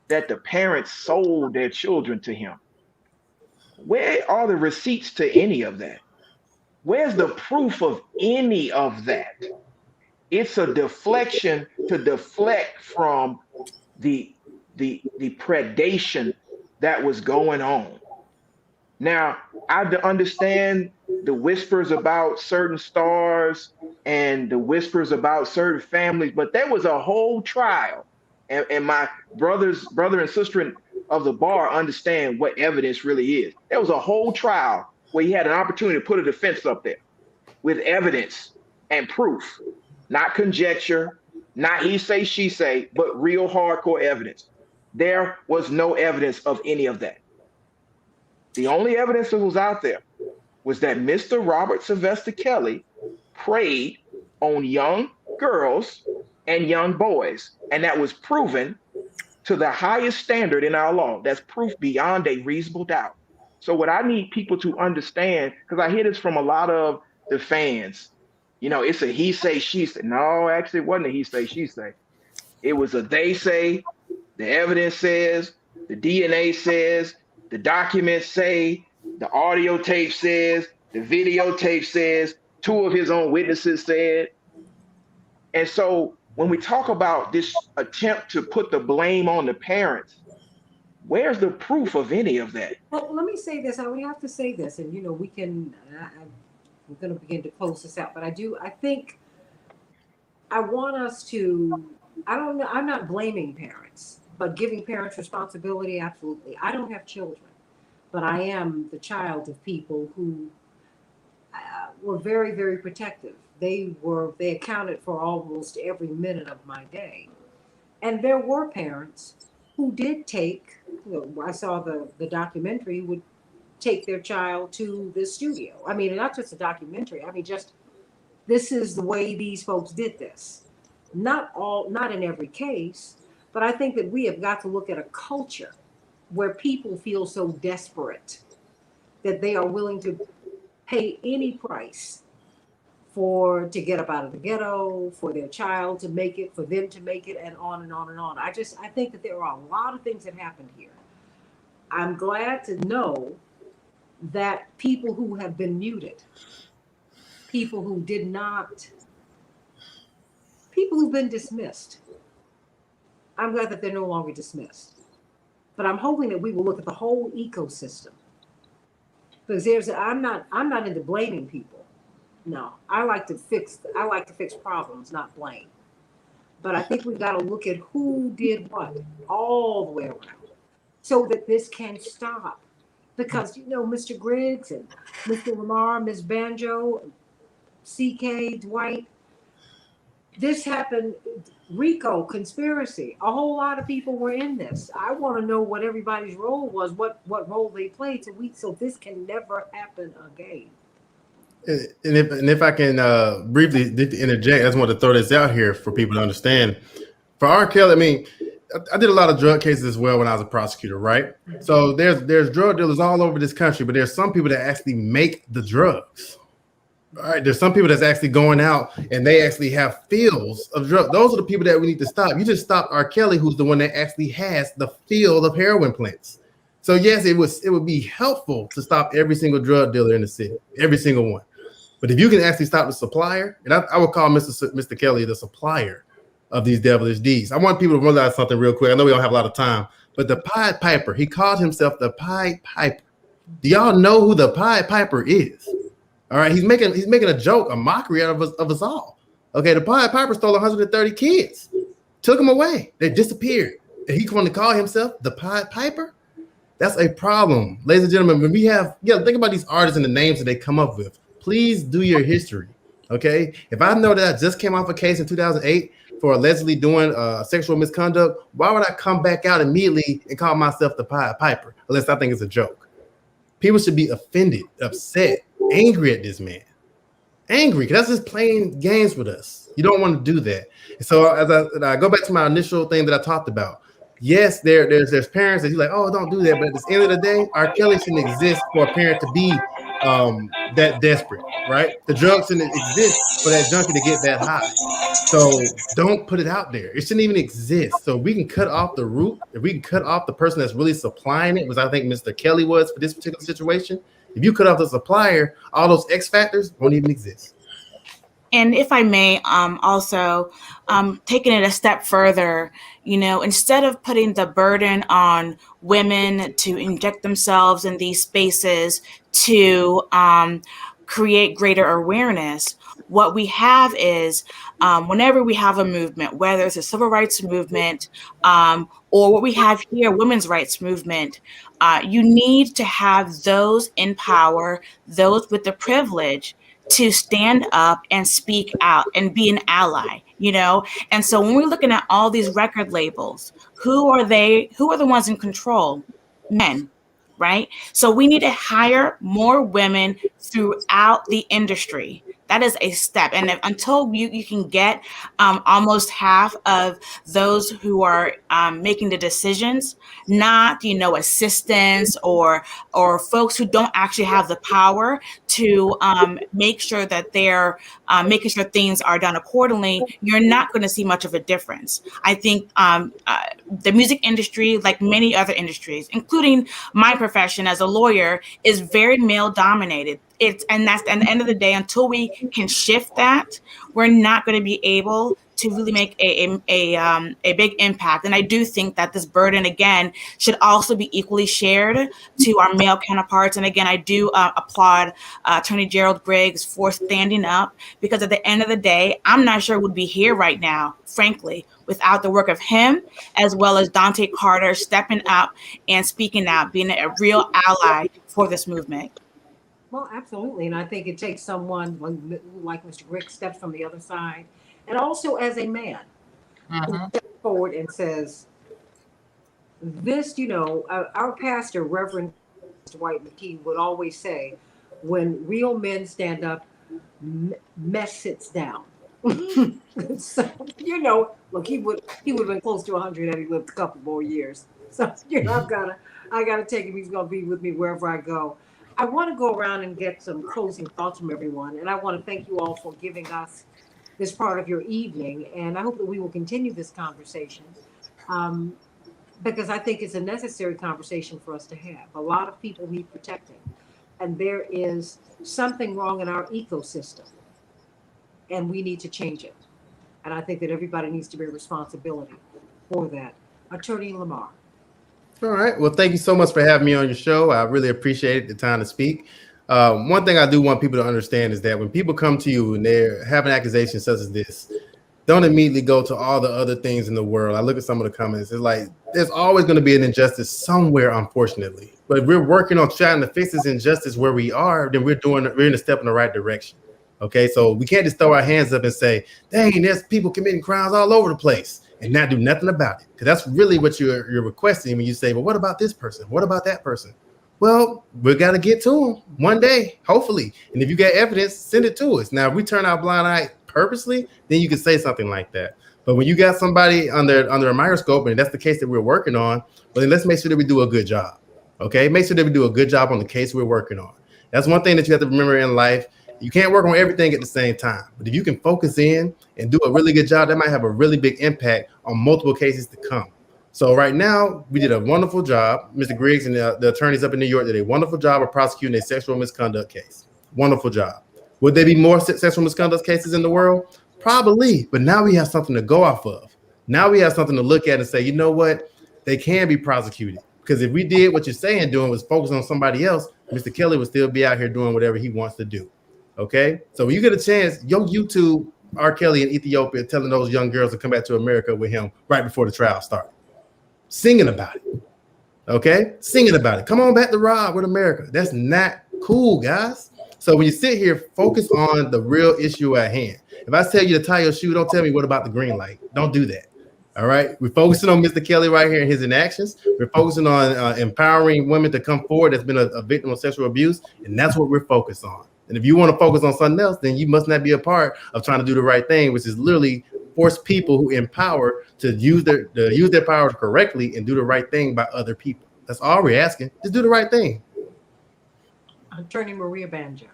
Speaker 3: that the parents sold their children to him. Where are the receipts to any of that? Where's the proof of any of that? It's a deflection to deflect from the predation that was going on. Now, I understand the whispers about certain stars and the whispers about certain families, but there was a whole trial. And my brother and sister of the bar understand what evidence really is. There was a whole trial where he had an opportunity to put a defense up there with evidence and proof, not conjecture, not he say, she say, but real hardcore evidence. There was no evidence of any of that. The only evidence that was out there was that Mr. Robert Sylvester Kelly preyed on young girls and young boys, and that was proven to the highest standard in our law. That's proof beyond a reasonable doubt. So what I need people to understand, because I hear this from a lot of the fans, it's a he say, she say. No, actually, it wasn't a he say, she say. It was a they say, the evidence says, the DNA says, the documents say, the audio tape says, the videotape says, two of his own witnesses said. And so when we talk about this attempt to put the blame on the parents, where's the proof of any of that?
Speaker 2: Well, let me say this. I would have to say this, and we can. We're going to begin to close this out, but I think I want us to. I don't know. I'm not blaming parents, but giving parents responsibility, absolutely. I don't have children, but I am the child of people who were very, very protective. They accounted for almost every minute of my day, and there were parents who did take. I saw the documentary, would take their child to the studio. I mean, not just a documentary. I mean, just this is the way these folks did this. Not in every case, but I think that we have got to look at a culture where people feel so desperate that they are willing to pay any price to get up out of the ghetto, for their child to make it, for them to make it, and on and on and on. I think that there are a lot of things that happened here. I'm glad to know that people who have been muted, people who've been dismissed, I'm glad that they're no longer dismissed. But I'm hoping that we will look at the whole ecosystem. Because I'm not into blaming people. No, I like to fix problems, not blame. But I think we've got to look at who did what all the way around so that this can stop. Because, Mr. Griggs and Mr. Lamar, Ms. Banjo, CK, Dwight, this happened, RICO, conspiracy. A whole lot of people were in this. I want to know what everybody's role was, what role they played, so this can never happen again.
Speaker 4: And if I can briefly interject, I just want to throw this out here for people to understand. For R. Kelly, I mean, I did a lot of drug cases as well when I was a prosecutor, right? So there's drug dealers all over this country, but there's some people that actually make the drugs. All right, there's some people that's actually going out and they actually have fields of drugs. Those are the people that we need to stop. You just stopped R. Kelly, who's the one that actually has the field of heroin plants. So yes, it would be helpful to stop every single drug dealer in the city, every single one. But if you can actually stop the supplier, and I would call Mr. Kelly the supplier of these devilish deeds. I want people to realize something real quick. I know we don't have a lot of time, but the Pied Piper, he called himself the Pied Piper. Do y'all know who the Pied Piper is? All right, he's making a joke, a mockery out of us all. Okay, the Pied Piper stole 130 kids, took them away, they disappeared. And he wanted to call himself the Pied Piper? That's a problem, ladies and gentlemen. When we have, think about these artists and the names that they come up with. Please do your history, okay? If I know that I just came off a case in 2008 for allegedly doing sexual misconduct, why would I come back out immediately and call myself the Pied Piper, unless I think it's a joke? People should be offended, upset, angry at this man. Angry, because that's just playing games with us. You don't want to do that. So as I go back to my initial thing that I talked about, yes, there's parents that you're like, oh, don't do that. But at the end of the day, R. Kelly shouldn't exist for a parent to be that desperate, right? The drugs shouldn't exist for that junkie to get that high. So don't put it out there. It shouldn't even exist. So we can cut off the root. If we can cut off the person that's really supplying it, which I think Mr. Kelly was for this particular situation. If you cut off the supplier, all those X factors won't even exist.
Speaker 5: And if I may, also taking it a step further, instead of putting the burden on women to inject themselves in these spaces to create greater awareness, what we have is whenever we have a movement, whether it's a civil rights movement or what we have here, women's rights movement, you need to have those in power, those with the privilege to stand up and speak out and be an ally, And so when we're looking at all these record labels, who are they? Who are the ones in control? Men, right? So we need to hire more women throughout the industry. That is a step. And until you can get almost half of those who are making the decisions, not, assistants or folks who don't actually have the power to make sure that they're making sure things are done accordingly, you're not going to see much of a difference. I think the music industry, like many other industries, including my profession as a lawyer, is very male dominated. And that's at the end of the day, until we can shift that, we're not going to be able to really make a big impact. And I do think that this burden, again, should also be equally shared to our male counterparts. And again, I do applaud Attorney Gerald Griggs for standing up, because at the end of the day, I'm not sure we'd be here right now, frankly, without the work of him, as well as Dante Carter stepping up and speaking out, being a real ally for this movement.
Speaker 2: Well, absolutely. And I think it takes someone like Mr. Griggs steps from the other side, and also as a man who steps forward and says, this, our pastor, Reverend Dwight McKee, would always say, when real men stand up, mess sits down. So, look, he would have been close to 100 had he lived a couple more years. So, I gotta take him. He's gonna be with me wherever I go. I want to go around and get some closing thoughts from everyone, and I want to thank you all for giving us this part of your evening, and I hope that we will continue this conversation, because I think it's a necessary conversation for us to have. A lot of people need protecting, and there is something wrong in our ecosystem, and we need to change it. And I think that everybody needs to bear responsibility for that. Attorney Lamar.
Speaker 4: All right. Well, thank you so much for having me on your show. I really appreciate the time to speak. One thing I do want people to understand is that when people come to you and they're having accusations such as this, don't immediately go to all the other things in the world. I look at some of the comments. It's like there's always going to be an injustice somewhere, unfortunately. But if we're working on trying to fix this injustice where we are, then we're in a step in the right direction. Okay, so we can't just throw our hands up and say, dang, there's people committing crimes all over the place, and not do nothing about it. Because that's really what you're requesting when you say, well, what about this person? What about that person? Well, we got to get to them one day, hopefully. And if you got evidence, send it to us. Now, if we turn our blind eye purposely, then you can say something like that. But when you got somebody under a microscope, and that's the case that we're working on, well, then let's make sure that we do a good job. Okay, make sure that we do a good job on the case we're working on. That's one thing that you have to remember in life. You can't work on everything at the same time, but if you can focus in and do a really good job, that might have a really big impact on multiple cases to come. So right now, we did a wonderful job. Mr. Griggs and the attorneys up in New York did a wonderful job of prosecuting a sexual misconduct case. Wonderful job. Would there be more sexual misconduct cases in the world? Probably, but now we have something to go off of. Now we have something to look at and say, you know what? They can be prosecuted. Because if we did what you're saying doing was focus on somebody else, Mr. Kelly would still be out here doing whatever he wants to do. Okay, so when you get a chance, yo YouTube R. Kelly in Ethiopia telling those young girls to come back to America with him right before the trial started, singing about it. Okay, singing about it. Come on back to Rob with America. That's not cool, guys. So when you sit here, focus on the real issue at hand. If I tell you to tie your shoe, don't tell me what about the green light. Don't do that. All right, we're focusing on Mr. Kelly right here and his inactions. We're focusing on empowering women to come forward that's been a victim of sexual abuse, and that's what we're focused on. And if you want to focus on something else, then you must not be a part of trying to do the right thing, which is literally force people who empower to use their power correctly and do the right thing by other people. That's all we're asking. Just do the right thing.
Speaker 2: Attorney Maria Banjo.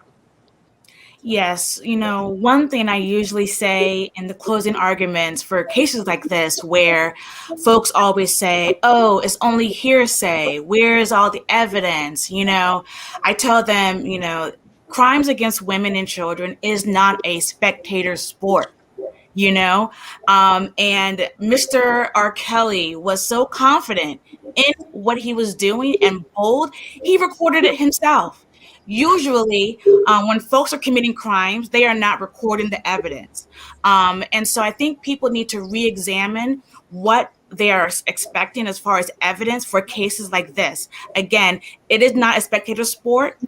Speaker 5: Yes, one thing I usually say in the closing arguments for cases like this, where folks always say, oh, it's only hearsay. Where is all the evidence? I tell them, crimes against women and children is not a spectator sport, and Mr. R. Kelly was so confident in what he was doing and bold, he recorded it himself. Usually, when folks are committing crimes, they are not recording the evidence. And so I think people need to re-examine what they are expecting as far as evidence for cases like this. Again, it is not a spectator sport.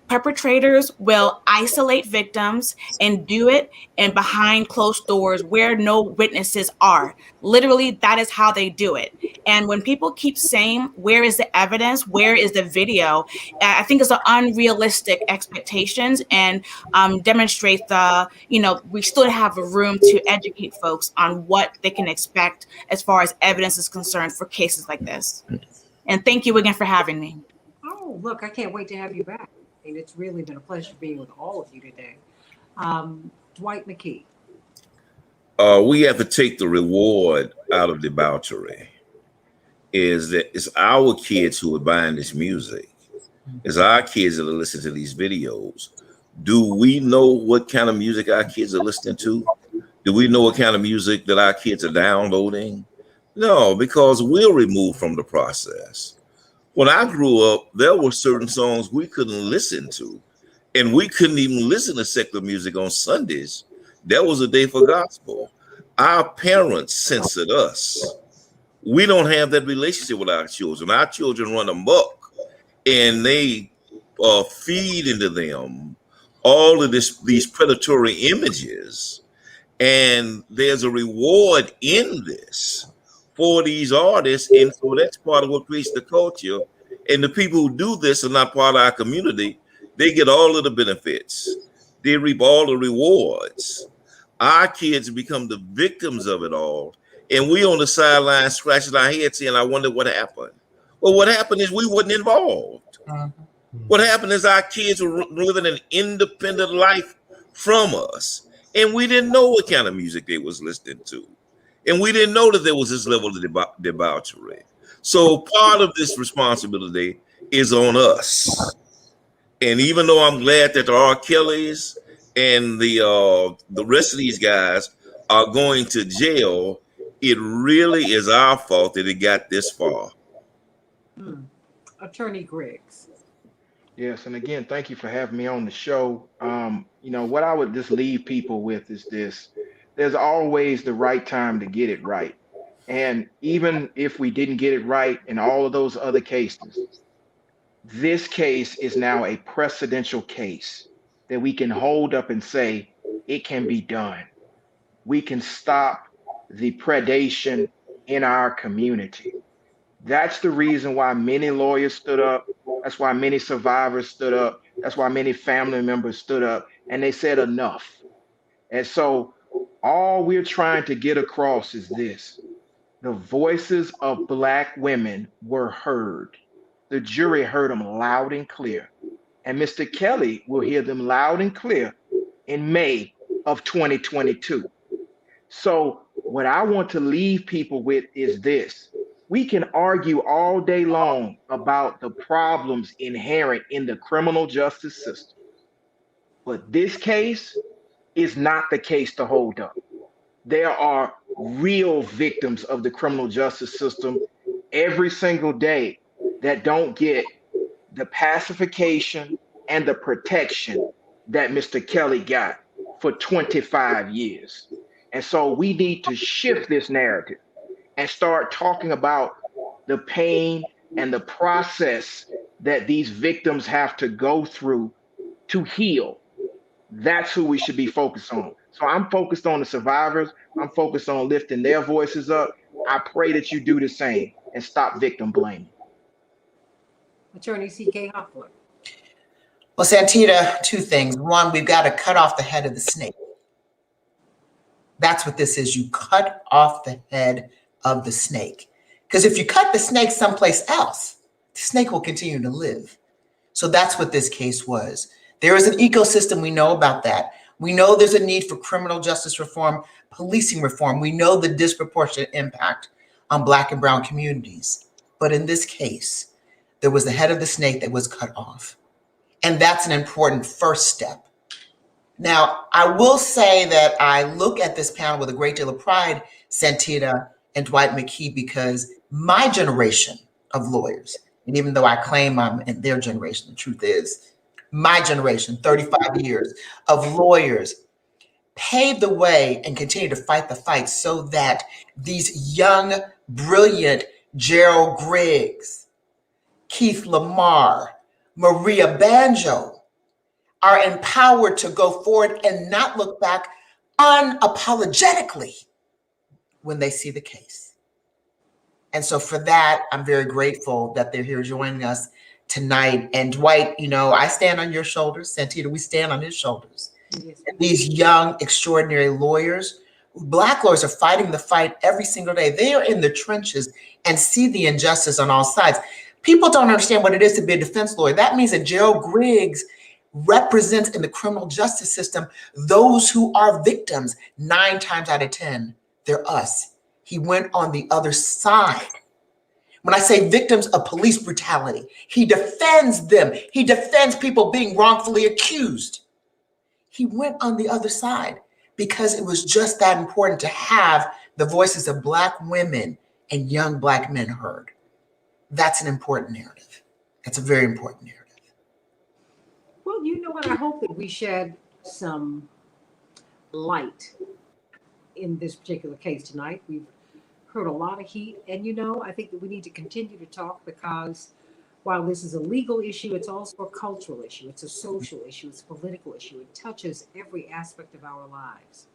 Speaker 5: perpetrators will isolate victims and do it and behind closed doors where no witnesses are. Literally, that is how they do it. And when people keep saying, where is the evidence? Where is the video? I think it's an unrealistic expectations and demonstrate the, we still have a room to educate folks on what they can expect as far as evidence is concerned for cases like this. And thank you again for having me.
Speaker 2: Oh, look, I can't wait to have you back. And it's really been a pleasure being with all of you today. Dwight McKee.
Speaker 6: We have to take the reward out of debauchery. Is that it's our kids who are buying this music. It's our kids that are listening to these videos. Do we know what kind of music our kids are listening to? Do we know what kind of music that our kids are downloading? No, because we're removed from the process. When I grew up, there were certain songs we couldn't listen to, and we couldn't even listen to secular music on Sundays. That was a day for gospel. Our parents censored us. We don't have that relationship with our children. Our children run amok, and they feed into them all of these predatory images, and there's a reward in this for these artists, and so that's part of what creates the culture. And the people who do this are not part of our community. They get all of the benefits. They reap all the rewards. Our kids become the victims of it all, and we on the sideline scratching our heads saying, I wonder what happened. Well, what happened is we wasn't involved. What happened is our kids were living an independent life from us, and we didn't know what kind of music they was listening to. And we didn't know that there was this level of debauchery. So part of this responsibility is on us. And even though I'm glad that there are Kellys and the rest of these guys are going to jail, it really is our fault that it got this far.
Speaker 2: Attorney Griggs.
Speaker 3: Yes, and again, thank you for having me on the show. What I would just leave people with is this. There's always the right time to get it right. And even if we didn't get it right in all of those other cases, this case is now a precedential case that we can hold up and say it can be done. We can stop the predation in our community. That's the reason why many lawyers stood up. That's why many survivors stood up. That's why many family members stood up, and they said enough. And so all we're trying to get across is this. The voices of Black women were heard. The jury heard them loud and clear. And Mr. Kelly will hear them loud and clear in May of 2022. So what I want to leave people with is this. We can argue all day long about the problems inherent in the criminal justice system. But this case is not the case to hold up. There are real victims of the criminal justice system every single day that don't get the pacification and the protection that Mr. Kelly got for 25 years. And so we need to shift this narrative and start talking about the pain and the process that these victims have to go through to heal. That's who we should be focused on. So I'm focused on the survivors. I'm focused on lifting their voices up. I pray that you do the same and stop victim blaming.
Speaker 2: Attorney C.K. Hoffler.
Speaker 1: Well, Santita, two things. One, we've got to cut off the head of the snake. That's what this is. You cut off the head of the snake. Because if you cut the snake someplace else, the snake will continue to live. So that's what this case was. There is an ecosystem. We know about that. We know there's a need for criminal justice reform, policing reform. We know the disproportionate impact on Black and brown communities. But in this case, there was the head of the snake that was cut off. And that's an important first step. Now, I will say that I look at this panel with a great deal of pride, Santita and Dwight McKee, because my generation of lawyers, and even though I claim I'm in their generation, the truth is, my generation, 35 years of lawyers, paved the way and continue to fight the fight so that these young, brilliant Gerald Griggs, Keith Lamar, Maria Banjo, are empowered to go forward and not look back unapologetically when they see the case. And so for that, I'm very grateful that they're here joining us tonight. And Dwight, you know, I stand on your shoulders. Santita, we stand on his shoulders.
Speaker 2: Yes.
Speaker 1: And these young, extraordinary lawyers, Black lawyers are fighting the fight every single day. They are in the trenches and see the injustice on all sides. People don't understand what it is to be a defense lawyer. That means that Gerald Griggs represents in the criminal justice system those who are victims. 9 times out of 10, they're us. He went on the other side. When I say victims of police brutality, he defends them. He defends people being wrongfully accused. He went on the other side because it was just that important to have the voices of Black women and young Black men heard. That's an important narrative. That's a very important narrative.
Speaker 2: Well, you know what? I hope that we shed some light in this particular case tonight. We've heard a lot of heat, and you know, I think that we need to continue to talk, because while this is a legal issue, it's also a cultural issue, it's a social issue, it's a political issue. It touches every aspect of our lives.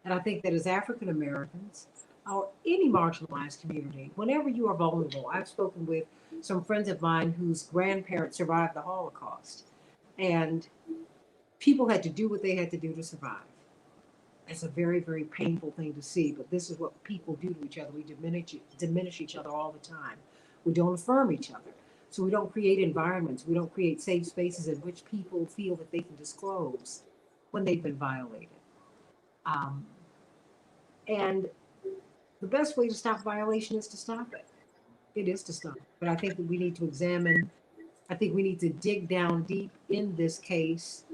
Speaker 2: And I think that as African Americans, or any marginalized community, whenever you are vulnerable, I've spoken with some friends of mine whose grandparents survived the Holocaust, and people had to do what they had to do to survive. It's a very, very painful thing to see, but this is what people do to each other. We diminish each other all the time. We don't affirm each other. So we don't create environments. We don't create safe spaces in which people feel that they can disclose when they've been violated. And the best way to stop violation is to stop it. It is to stop. But I think that we need to examine, I think we need to dig down deep in this case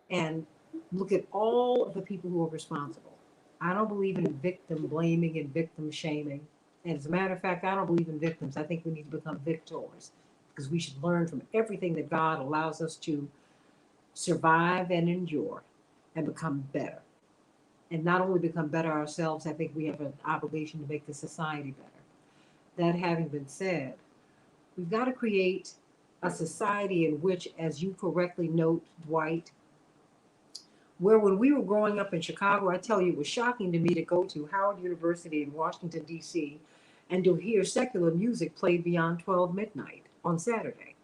Speaker 2: and look at all of the people who are responsible. I don't believe in victim blaming and victim shaming. And as a matter of fact, I don't believe in victims. I think we need to become victors, because we should learn from everything that God allows us to survive and endure and become better. And not only become better ourselves, I think we have an obligation to make the society better. That having been said, we've got to create a society in which, as you correctly note, Dwight, where when we were growing up in Chicago, I tell you, it was shocking to me to go to Howard University in Washington, D.C., and to hear secular music played beyond 12 midnight on Saturday.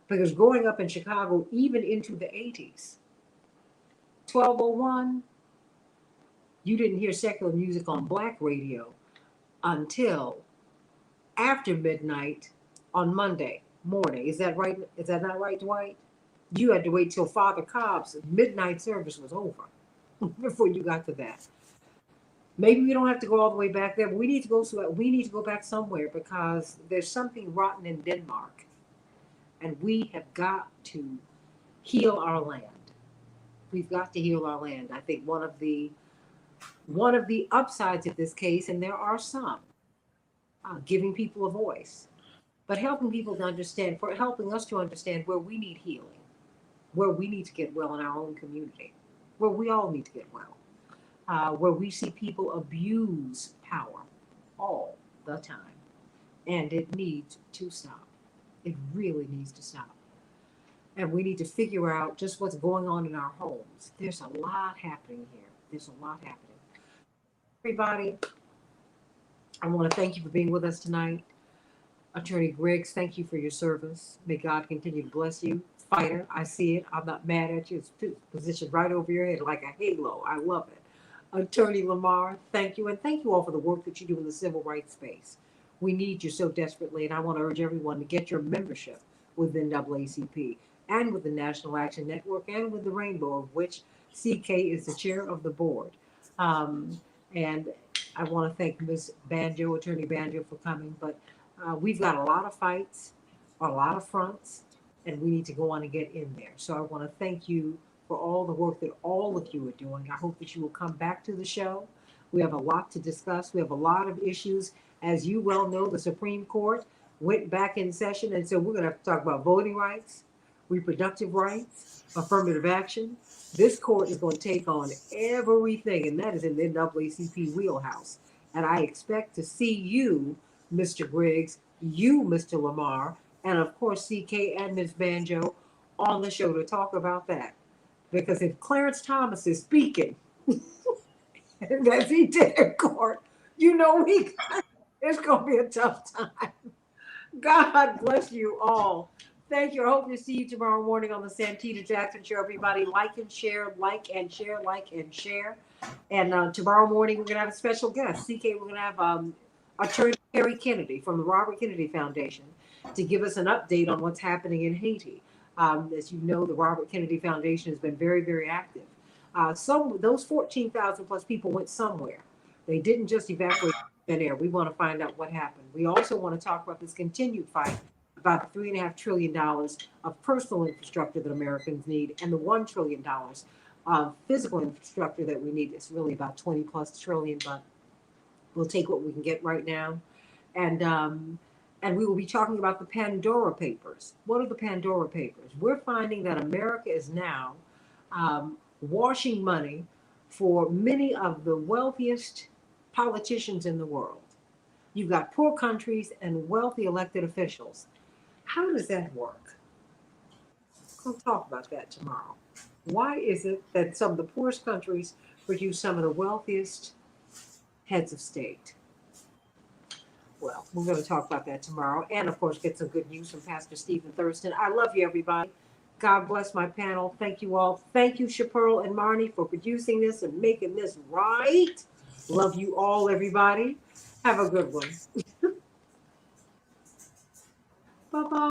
Speaker 2: Because growing up in Chicago, even into the 80s, 1201, you didn't hear secular music on Black radio until after midnight on Monday morning. Is that right? Is that not right, Dwight? You had to wait till Father Cobb's midnight service was over before you got to that. Maybe we don't have to go all the way back there, but we need to go back somewhere, because there's something rotten in Denmark, and we have got to heal our land. We've got to heal our land. I think one of the upsides of this case, and there are some, giving people a voice, but helping people to understand, for helping us to understand where we need healing, where we need to get well in our own community, where we all need to get well. Where we see people abuse power all the time. And it needs to stop. It really needs to stop. And we need to figure out just what's going on in our homes. There's a lot happening here. There's a lot happening. Everybody, I want to thank you for being with us tonight. Attorney Griggs, thank you for your service. May God continue to bless you. Fighter, I see it. I'm not mad at you. It's positioned right over your head like a halo. I love it. Attorney Lamar, thank you. And thank you all for the work that you do in the civil rights space. We need you so desperately. And I want to urge everyone to get your membership with NAACP and with the National Action Network and with the Rainbow, of which CK is the chair of the board. And I want to thank Ms. Banjo, Attorney Banjo, for coming. But we've got a lot of fights, a lot of fronts, and we need to go on and get in there. So I want to thank you for all the work that all of you are doing. I hope that you will come back to the show. We have a lot to discuss. We have a lot of issues. As you well know, the Supreme Court went back in session, and so we're going to have to talk about voting rights, reproductive rights, affirmative action. This court is going to take on everything, and that is in the NAACP wheelhouse. And I expect to see you, Mr. Griggs, you, Mr. Lamar, and of course CK and Ms. Banjo on the show to talk about that. Because if Clarence Thomas is speaking, as he did in court, it's going to be a tough time. God bless you all. Thank you. I hope to see you tomorrow morning on the Santita Jackson Show. Everybody, like and share, like and share, like and share. And tomorrow morning, we're going to have a special guest. CK, we're going to have Attorney Terry Kennedy from the Robert Kennedy Foundation to give us an update on what's happening in Haiti. As you know, the Robert Kennedy Foundation has been very, very active. Those 14,000 plus people went somewhere. They didn't just evacuate thin air. We want to find out what happened. We also want to talk about this continued fight about the $3.5 trillion of personal infrastructure that Americans need and the $1 trillion of physical infrastructure that we need. It's really about 20 plus trillion, but we'll take what we can get right now. And we will be talking about the Pandora Papers. What are the Pandora Papers? We're finding that America is now washing money for many of the wealthiest politicians in the world. You've got poor countries and wealthy elected officials. How does that work? We'll talk about that tomorrow. Why is it that some of the poorest countries produce some of the wealthiest heads of state? Well, we're going to talk about that tomorrow. And, of course, get some good news from Pastor Stephen Thurston. I love you, everybody. God bless my panel. Thank you all. Thank you, Chapearl and Marnie, for producing this and making this right. Love you all, everybody. Have a good one. Bye-bye.